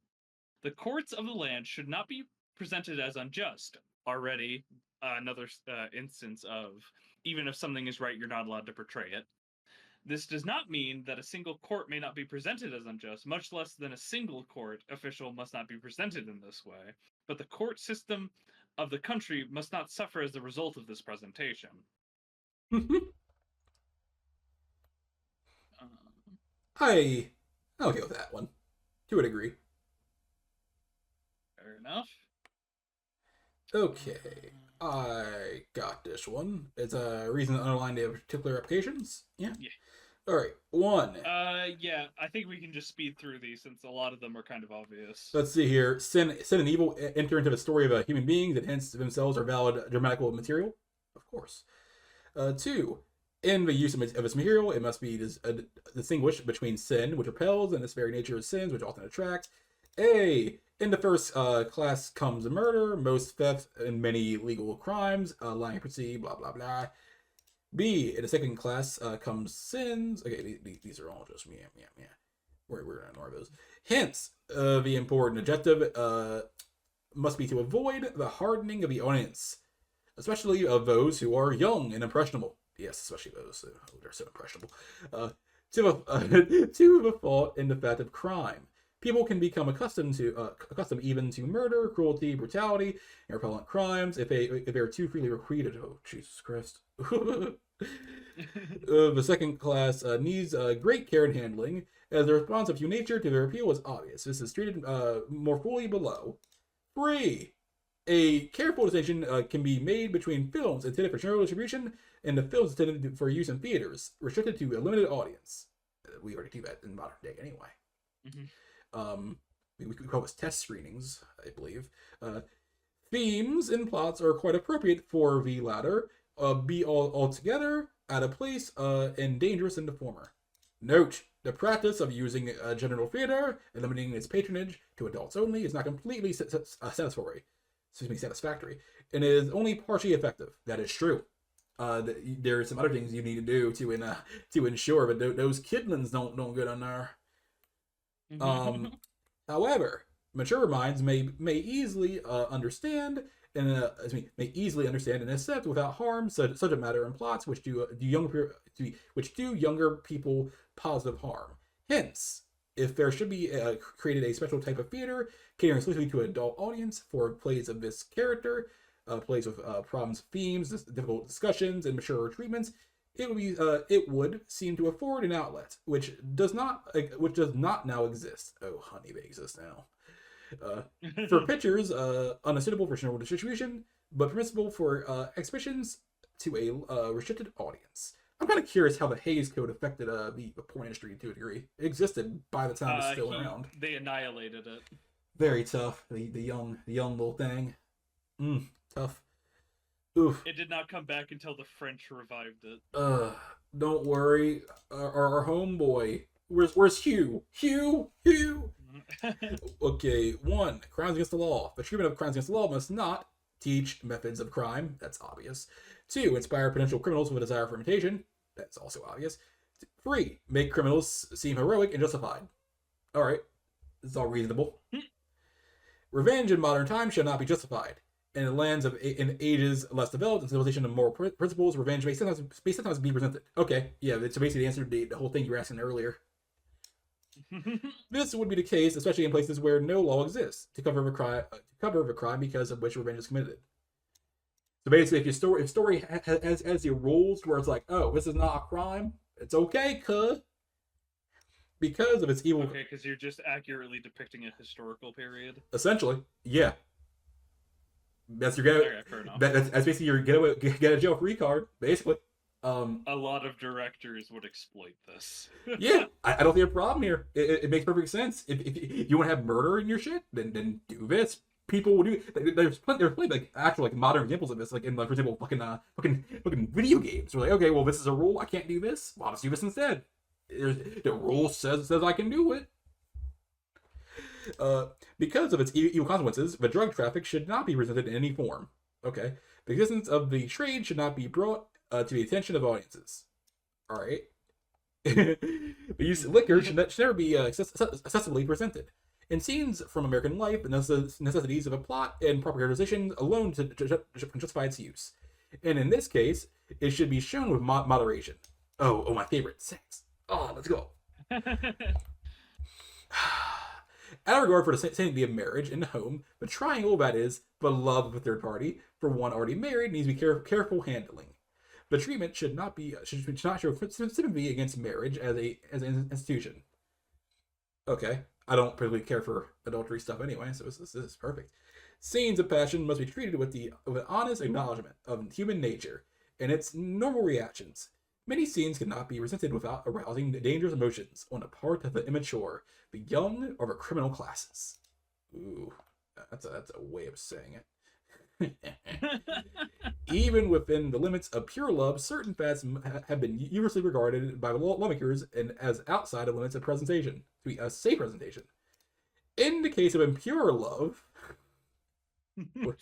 The courts of the land should not be presented as unjust. Already, another instance of even if something is right, you're not allowed to portray it. This does not mean that a single court may not be presented as unjust, much less than a single court official must not be presented in this way. But the court system of the country must not suffer as the result of this presentation. I'm okay with that one, to a degree. Fair enough. Okay, I got this one. It's a reason to underline the particular applications. Yeah. All right, 1. Yeah, I think we can just speed through these since a lot of them are kind of obvious. Let's see here. Sin and evil enter into the story of a human being that hence themselves are valid dramatical material. Of course. 2. In the use of its material, it must be distinguished between sin, which repels, and this very nature of sins, which often attracts. A. In the first class comes murder, most theft, and many legal crimes, lying, proceed, blah, blah, blah. B. In the second class comes sins. Okay, these are all just yeah. We're going to ignore those. Hence, the important objective must be to avoid the hardening of the audience, especially of those who are young and impressionable. Yes, especially those who are so impressionable. To the fault in the fact of crime. People can become accustomed even to murder, cruelty, brutality, and repellent crimes if they are too freely repeated. Oh, Jesus Christ. The second class needs great care and handling, as the response of human nature to their appeal is obvious. This is treated more fully below. 3. A careful distinction can be made between films intended for general distribution and the films intended for use in theaters, restricted to a limited audience. We already do that in modern day anyway. Mm-hmm. We call this test screenings, I believe. Themes and plots are quite appropriate for the latter, be altogether out of place and dangerous in the former. Note, the practice of using general theater and limiting its patronage to adults only is not completely satisfactory, and is only partially effective. That is true. There are some other things you need to do to ensure that those kidlings don't get on there. However, mature minds may easily understand and accept without harm subject matter and plots which do younger people positive harm. Hence, if there should be created a special type of theater catering exclusively to an adult audience for plays of this character, plays with problems, themes, difficult discussions, and mature treatments, it would seem to afford an outlet which does not now exist. Oh, honey, they exist now. For pictures unsuitable for general distribution, but permissible for exhibitions to a restricted audience. I'm kind of curious how the Hays Code affected the porn industry to a degree. It existed by the time it's still around. They annihilated it. Very tough. The young little thing. Tough. Oof. It did not come back until the French revived it. Don't worry. Our homeboy. Where's Hugh? Hugh. Okay. 1. Crimes against the law. The treatment of crimes against the law must not teach methods of crime. That's obvious. 2. Inspire potential criminals with a desire for imitation. That's also obvious. 3. Make criminals seem heroic and justified. All right. This is all reasonable. Revenge in modern times shall not be justified. In the lands of in ages less developed and civilization of moral principles, revenge may sometimes be presented. Okay, yeah, so basically the answer to the whole thing you were asking earlier. This would be the case, especially in places where no law exists to cover a crime because of which revenge is committed. So basically, if story has the rules where it's like, oh, this is not a crime, it's okay, because of its evil. Okay, because you're just accurately depicting a historical period. Essentially, yeah. That's your that's basically your get out of jail free card, basically. A lot of directors would exploit this. Yeah, I don't see a problem here. It makes perfect sense. If you want to have murder in your shit, then do this. People will do. There's plenty like actual like modern examples of this, like in like for example fucking video games. We're like, okay, well this is a rule. I can't do this. Well, I'll just do this instead. The rule says I can do it. Because of its evil consequences, the drug traffic should not be presented in any form. Okay, the existence of the trade should not be brought to the attention of audiences. All right. But use liquor should never be accessibly presented. In scenes from American life, the necessities of a plot and proper characterization alone to justify its use. And in this case, it should be shown with moderation. Oh, my favorite, sex. Oh, let's go. Out of regard for the sanctity of marriage and the home, the triangle that is the love of a third party for one already married needs to be careful handling. The treatment should not show sympathy against marriage as an institution. Okay, I don't particularly care for adultery stuff anyway, so this is perfect. Scenes of passion must be treated with honest acknowledgement of human nature and its normal reactions. Many scenes cannot be presented without arousing dangerous emotions on the part of the immature, the young, or the criminal classes. Ooh, that's a way of saying it. Even within the limits of pure love, certain facts have been universally regarded by lawmakers and as outside the limits of presentation to be a safe presentation. In the case of impure love, pure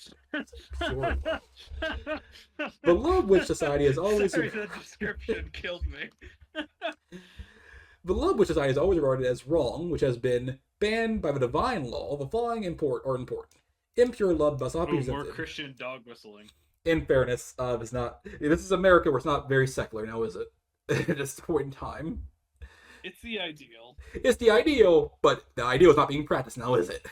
love, the love which society has always that description killed me. The love which society has always regarded as wrong, which has been banned by the divine law, the following are important. Impure love must not be presented. More Christian dog whistling. In fairness, it's not. This is America, where it's not very secular now, is it? At this point in time, it's the ideal. It's the ideal, but the ideal is not being practiced now, is it?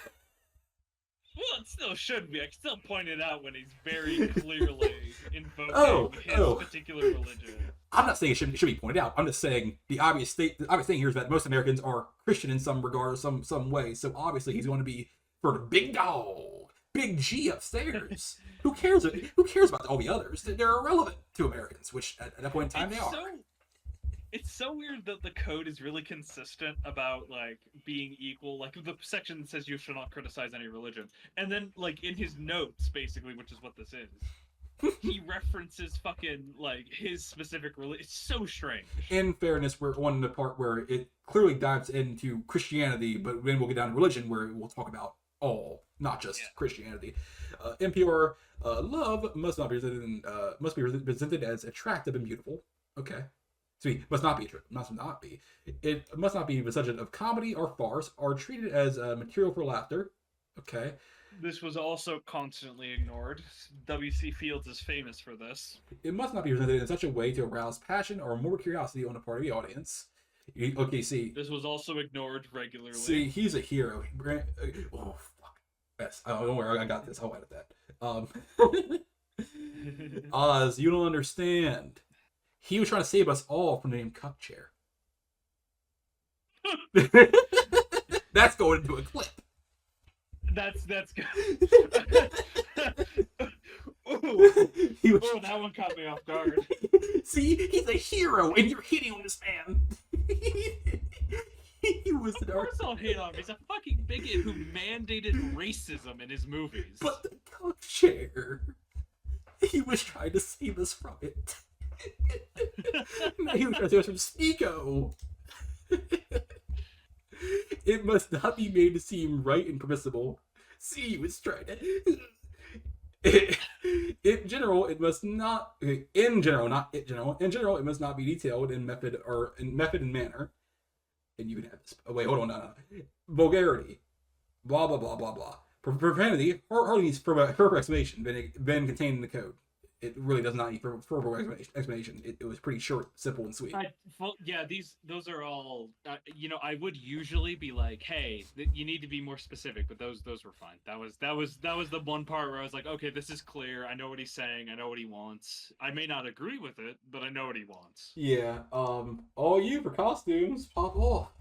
Well, it still should be. I can still point it out when he's very clearly invoking his particular religion. I'm not saying it should be pointed out. I'm just saying the obvious thing here is that most Americans are Christian in some regard, some way. So obviously he's going to be for the big dog, big G upstairs. Who cares? Who cares about all the others? They're irrelevant to Americans, which at that point in time they are. It's so weird that the code is really consistent about, like, being equal. Like, the section that says you shall not criticize any religion. And then, like, in his notes, basically, which is what this is, he references fucking, like, his specific religion. It's so strange. In fairness, we're on the part where it clearly dives into Christianity, but then we'll get down to religion, where we'll talk about all, not just Christianity. Impure love must be presented as attractive and beautiful. Okay. So it must not be. It must not be the subject of comedy or farce, or treated as material for laughter. Okay. This was also constantly ignored. W.C. Fields is famous for this. It must not be presented in such a way to arouse passion or more curiosity on the part of the audience. Okay, see. This was also ignored regularly. See, he's a hero. Oh, fuck. Yes. Oh, don't worry, I got this. I'll edit that. Oz, you don't understand. He was trying to save us all from the name Cup Chair. That's going into a clip. That's good. Ooh, that one caught me off guard. See, he's a hero, and you're hitting on this man. He was the dark. Of course I'll hate on him. He's a fucking bigot who mandated racism in his movies. But the Cup Chair, he was trying to save us from it. Now he was trying to save us from Sneeko. It must not be made to seem right and permissible. See, he was trying to. In general, it must not. In general, not in general. In general, it must not be detailed in method and manner. And you can have this. Oh, wait, hold on. No. Vulgarity. Blah blah blah blah blah. Profanity hardly needs further explanation than contained in the code. It really does not need further explanation. It was pretty short, simple, and sweet. Those are all. I would usually be like, "Hey, you need to be more specific," but those were fine. That was the one part where I was like, "Okay, this is clear. I know what he's saying. I know what he wants. I may not agree with it, but I know what he wants." Yeah. All you for costumes, pop off.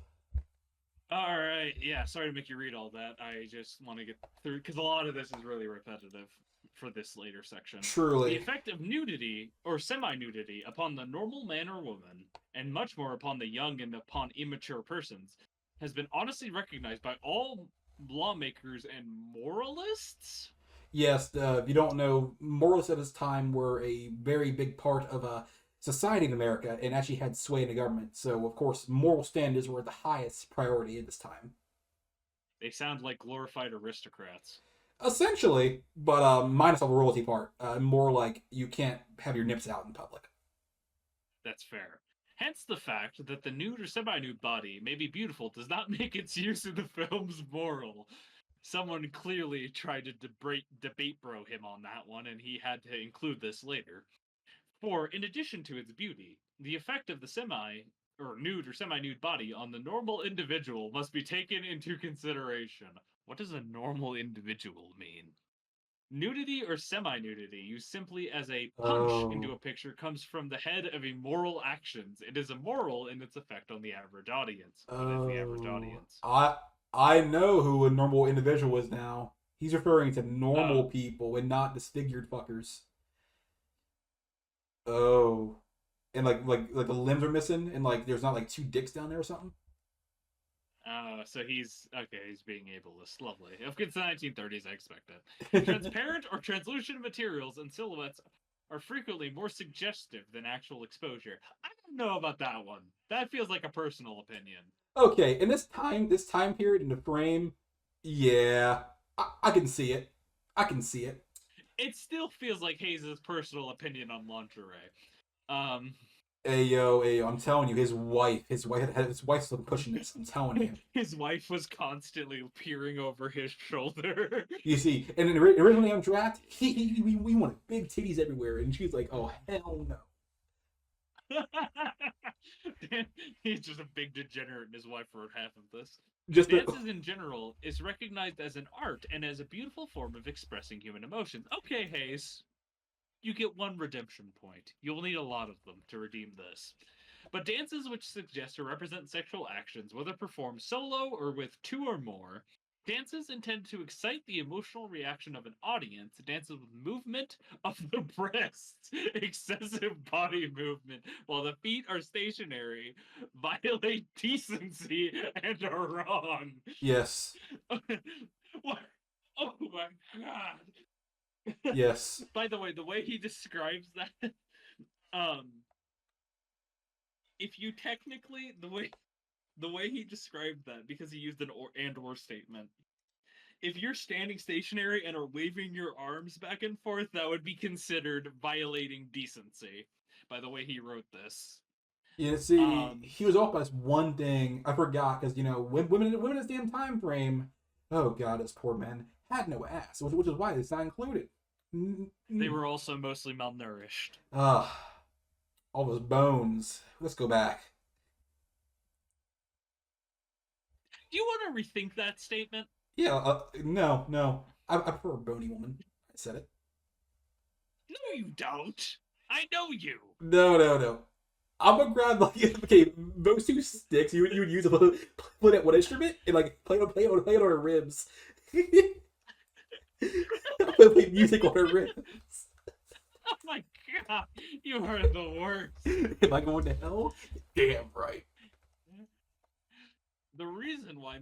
All right. Yeah. Sorry to make you read all that. I just want to get through because a lot of this is really repetitive for this later section. Truly. The effect of nudity or semi-nudity upon the normal man or woman, and much more upon the young and upon immature persons, has been honestly recognized by all lawmakers and moralists? Yes, if you don't know, moralists at this time were a very big part of society in America and actually had sway in the government. So, of course, moral standards were the highest priority at this time. They sound like glorified aristocrats. Essentially, but minus all the royalty part. More like you can't have your nips out in public. That's fair. Hence, the fact that the nude or semi-nude body may be beautiful does not make its use of the film's moral. Someone clearly tried to debate bro him on that one, and he had to include this later. For, in addition to its beauty, the effect of the nude or semi-nude body on the normal individual must be taken into consideration. What does a normal individual mean? Nudity or semi-nudity, used simply as a punch into Oh. a picture, comes from the head of immoral actions. It is immoral in its effect on the average audience. What is the average Oh. audience? I know who a normal individual is now. He's referring to normal Oh, people and not disfigured fuckers. Oh. And like the limbs are missing and like there's not like two dicks down there or something. so he's okay. He's being ableist. Lovely. If it's the 1930s, I expect it. Transparent or translucent materials and silhouettes are frequently more suggestive than actual exposure. I don't know about that one. That feels like a personal opinion. Okay, in this time period in the frame, yeah, I can see it. I can see it. It still feels like Hayes' personal opinion on lingerie. Um, Hey yo, I'm telling you, his wife's still pushing this. I'm telling you. his wife was constantly peering over his shoulder. You see, and then originally on draft, we wanted big titties everywhere, and she's like, "Oh hell no." He's just a big degenerate, and his wife wrote half of this. Just the Dances in general is recognized as an art and as a beautiful form of expressing human emotions. Okay, Hayes, you get one redemption point. You'll need a lot of them to redeem this. But dances which suggest or represent sexual actions, whether performed solo or with two or more, dances intended to excite the emotional reaction of an audience, dances with movement of the breasts, excessive body movement, while the feet are stationary, violate decency, and are wrong. yes, What? Oh my god. yes, By the way, the way he describes that, um, if you technically the way he described that, because he used an or statement. If you're standing stationary and are waving your arms back and forth, that would be considered violating decency. By the way he wrote this. yeah. See, Um, he was off by this one thing. I forgot because women in this damn time frame. Oh god, those poor men had no ass, which is why it's not included. they were also mostly malnourished. Ah, all those bones. Let's go back. Do you want to rethink that statement? Yeah, no, no. I prefer a bony woman. I said it. No, you don't. I know you. No, no, no. I'm gonna grab like okay, those two sticks you would use to play that one instrument and like play it on her ribs. Play music on her ribs. Oh my god, you are the worst. Am I going to hell? Damn right. The reason why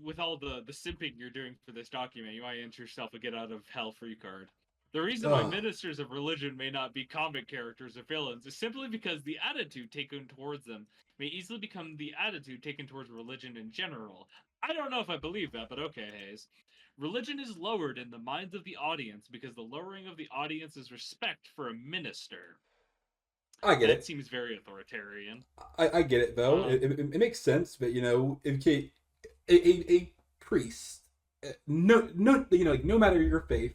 with all the simping you're doing for this document, you might enter yourself a get out of hell free card. The reason why Ugh. ministers of religion may not be comic characters or villains is simply because the attitude taken towards them may easily become the attitude taken towards religion in general. I don't know if I believe that, but okay, Hayes. Religion is lowered in the minds of the audience because the lowering of the audience's respect for a minister. I get That it. seems very authoritarian. I get it though. Um, It makes sense, but if a priest, no, like no matter your faith,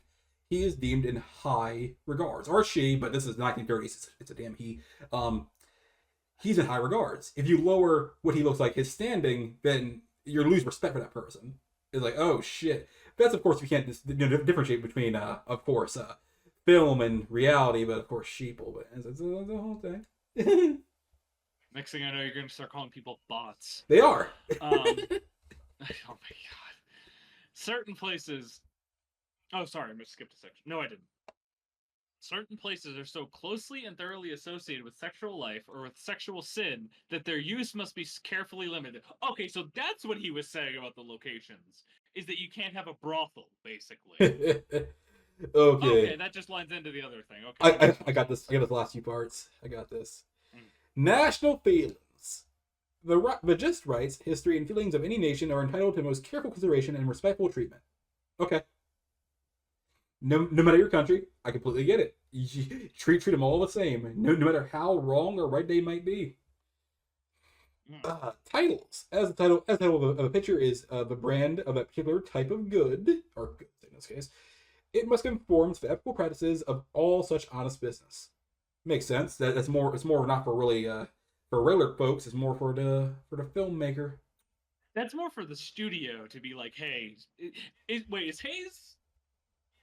he is deemed in high regards, or she. But this is 1930s. It's a damn he. Um, he's in high regards. If you lower what he looks like, his standing, then you lose respect for that person. It's like, oh shit. That's of course you can't differentiate between, of course, film and reality, but of course sheeple. But it's the whole thing. Next thing I know, you're going to start calling people bots. They are. Oh my god. Certain places. Oh, sorry, I skipped a section. No, I didn't. Certain places are so closely and thoroughly associated with sexual life or with sexual sin that their use must be carefully limited. Okay, so that's what he was saying about the locations. Is that you can't have a brothel, basically. Okay, Okay. that just lines into the other thing. I, Okay, I I got this. I got the last few parts. I got this. Mm. National feelings. The gist writes, history and feelings of any nation are entitled to the most careful consideration and respectful treatment. Okay. No matter your country, I completely get it. Treat them all the same, no matter how wrong or right they might be. Titles. As the title of a picture is the brand of a particular type of good, or goods in this case, it must conform to the ethical practices of all such honest business. Makes sense. That's more. It's more not for really for regular folks. It's more for the filmmaker. That's more for the studio to be like, hey, wait, is Hayes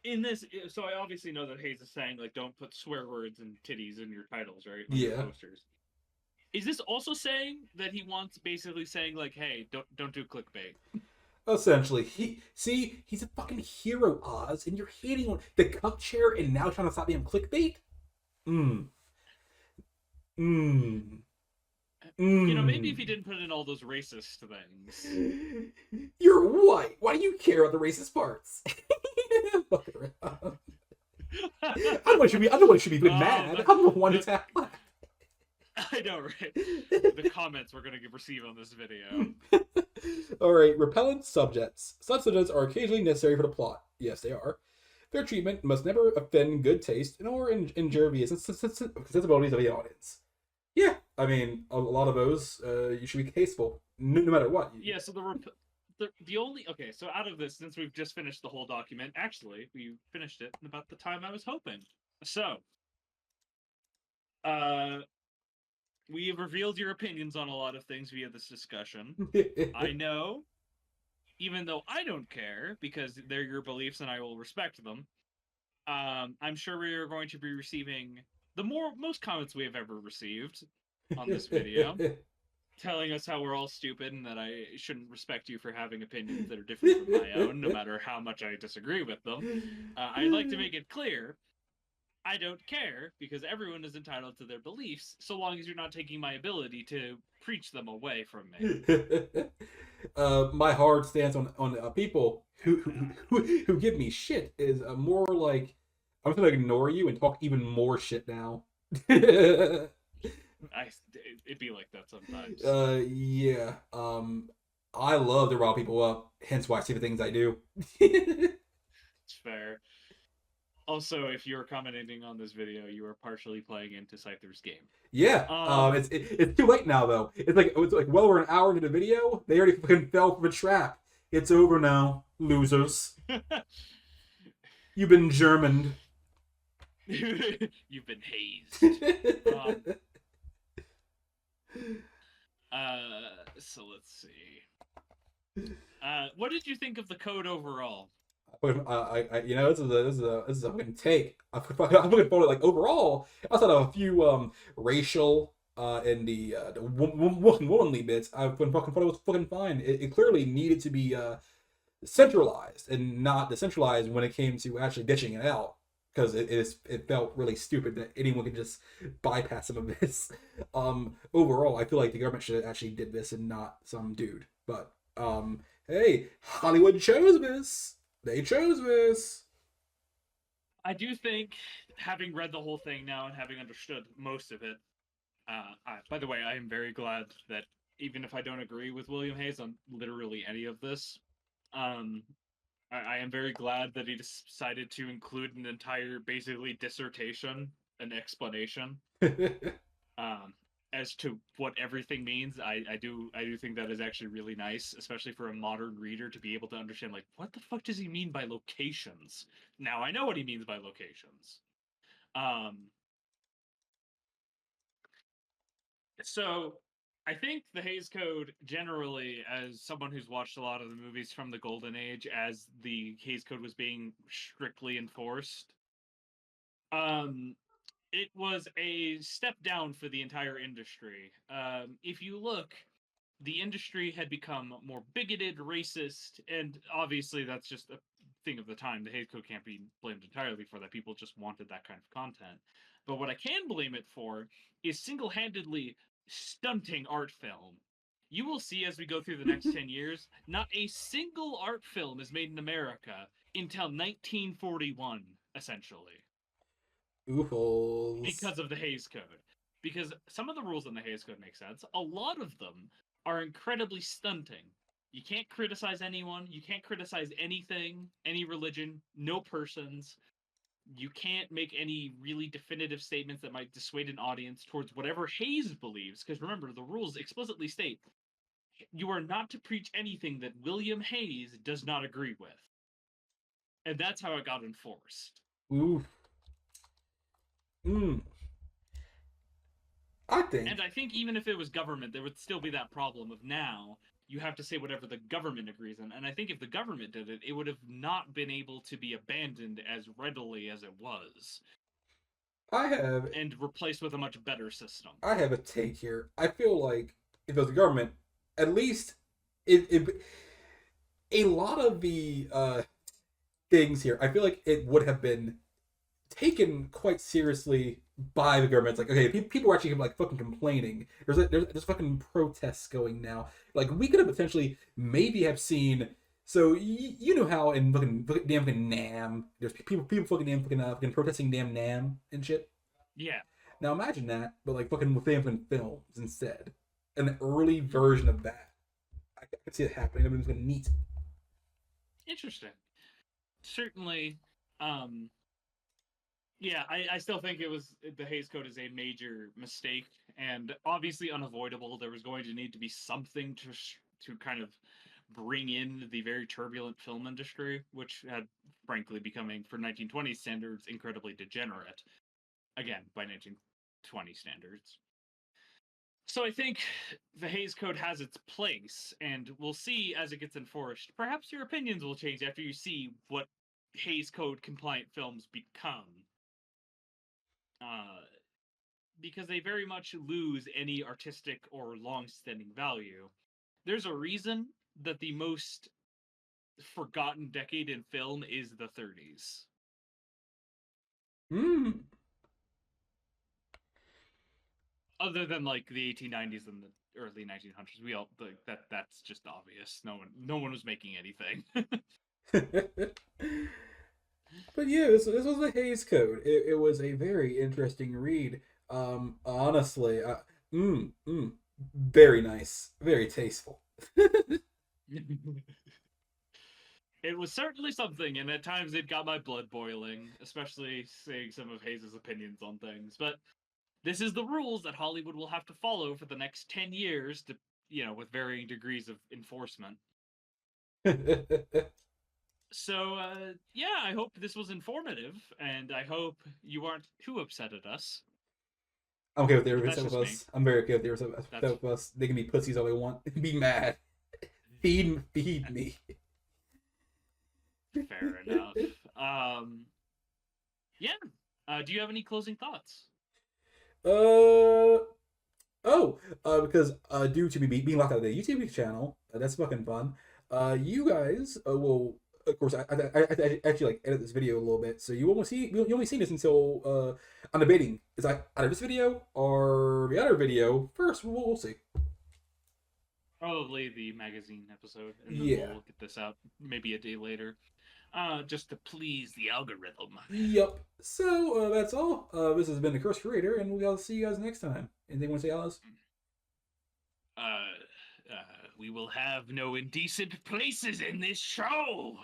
in this? So I obviously know that Hayes is saying like, don't put swear words and titties in your titles, right, on your Yeah. posters. Is this also saying that he wants basically saying like, hey, don't do clickbait? Essentially, he's a fucking hero, Oz, and you're hating on the cup chair and now trying to stop him clickbait. Mmm. Mmm. Maybe if he Mmm. didn't put in all those racist things. You're white. Why do you care about the racist parts? Fuck around. I don't want you to be mad. I'm the one that's half black. I know, right? The comments we're gonna receive on this video. All right, repellent subjects. Such subjects are occasionally necessary for the plot. Yes, they are. Their treatment must never offend good taste nor injure the sensibilities of the audience. Yeah, I mean, a lot of those you should be tasteful, no matter what. Yeah. So the only so out of this, since we've just finished the whole document, actually we finished it in about the time I was hoping. So, uh, we have revealed your opinions on a lot of things via this discussion. I know, even though I don't care because they're your beliefs and I will respect them. I'm sure we are going to be receiving the most comments we have ever received on this video, telling us how we're all stupid and that I shouldn't respect you for having opinions that are different from my own, no matter how much I disagree with them. I'd like to make it clear I don't care because everyone is entitled to their beliefs, so long as you're not taking my ability to preach them away from me. My hard stance on people who give me shit is more like I'm just gonna ignore you and talk even more shit now. It'd be like that sometimes. Yeah. I love to rile people up, hence why I say the things I do. It's fair. Also, if you're commenting on this video, you are partially playing into Scyther's game. Yeah. It's too late now though. It's like well over an hour into the video. They already fucking fell for the trap. It's over now, losers. You've been Germaned. You've been hazed. So let's see. What did you think of the code overall? This is a fucking take. I'm fucking photo like overall. Outside of a few racial and the womanly bits, I fucking thought it was fucking fine. It clearly needed to be centralized and not decentralized when it came to actually ditching it out because it felt really stupid that anyone could just bypass some of this. Overall, I feel like the government should have actually did this and not some dude. But hey, Hollywood chose this. They chose this. I do think, having read the whole thing now and having understood most of it, by the way, I am very glad that even if I don't agree with William Hayes on literally any of this, I am very glad that he decided to include an entire, basically, dissertation, an explanation, as to what everything means. I do think that is actually really nice, especially for a modern reader to be able to understand, like, what the fuck does he mean by locations? Now I know what he means by locations. So I think the Hays Code generally, as someone who's watched a lot of the movies from the Golden Age, as the Hays Code was being strictly enforced, it was a step down for the entire industry. If you look, the industry had become more bigoted, racist, and obviously that's just a thing of the time. The Hays Code can't be blamed entirely for that. People just wanted that kind of content. But what I can blame it for is single-handedly stunting art film. You will see as we go through the next 10 years, not a single art film is made in America until 1941, essentially. Oofles. Because of the Hays Code. Because some of the rules in the Hays Code make sense. A lot of them are incredibly stunting. You can't criticize anyone. You can't criticize anything, any religion, no persons. you can't make any really definitive statements that might dissuade an audience towards whatever Hayes believes. Because remember, the rules explicitly state you are not to preach anything that William Hayes does not agree with. And that's how it got enforced. Oof. Mm. I think. And I think even if it was government, there would still be that problem of now you have to say whatever the government agrees on. And I think if the government did it, it would have not been able to be abandoned as readily as it was. I have. And replaced with a much better system. I have a take here. I feel like if it was the government, at least it a lot of the things here, I feel like it would have been taken quite seriously by the government. It's like, okay, people are actually like fucking complaining. There's fucking protests going now. Like we could have potentially maybe have seen. So you know how in fucking damn fucking Nam, there's people fucking protesting damn Nam and shit. Yeah. Now imagine that, but like fucking with damn films instead, an early version of that. I could see it happening. It would have been neat. Interesting. Certainly, yeah, I still think the Hays Code is a major mistake and obviously unavoidable. There was going to need to be something to kind of bring in the very turbulent film industry, which had frankly becoming, for 1920 standards, incredibly degenerate. Again, by 1920 standards. So I think the Hays Code has its place, and we'll see as it gets enforced. Perhaps your opinions will change after you see what Hays Code compliant films become. Because they very much lose any artistic or long-standing value. There's a reason that the most forgotten decade in film is the 30s. Other than like the 1890s and the early 1900s, we all that's just obvious. No one was making anything. But yeah, this was the Hays Code. It was a very interesting read. Honestly, very nice, very tasteful. It was certainly something, and at times it got my blood boiling, especially seeing some of Hayes's opinions on things. But this is the rules that Hollywood will have to follow for the next 10 years, with varying degrees of enforcement. So, yeah, I hope this was informative, and I hope you aren't too upset at us. I'm okay with the upset with us. I'm very okay with the upset with us. They can be pussies all they want. Be mad. Feed me. Fair enough. Yeah. Do you have any closing thoughts? Because due to me being locked out of the YouTube channel, that's fucking fun. You guys will, of course, I actually like edit this video a little bit, so you won't see this until I'm debating is I either this video or the other video first. We'll see. Probably the magazine episode, and then we'll get this out maybe a day later. Just to please the algorithm. Yep. So that's all. This has been the Curse Creator, and we'll see you guys next time. Anything you want to say, Alice? We will have no indecent places in this show.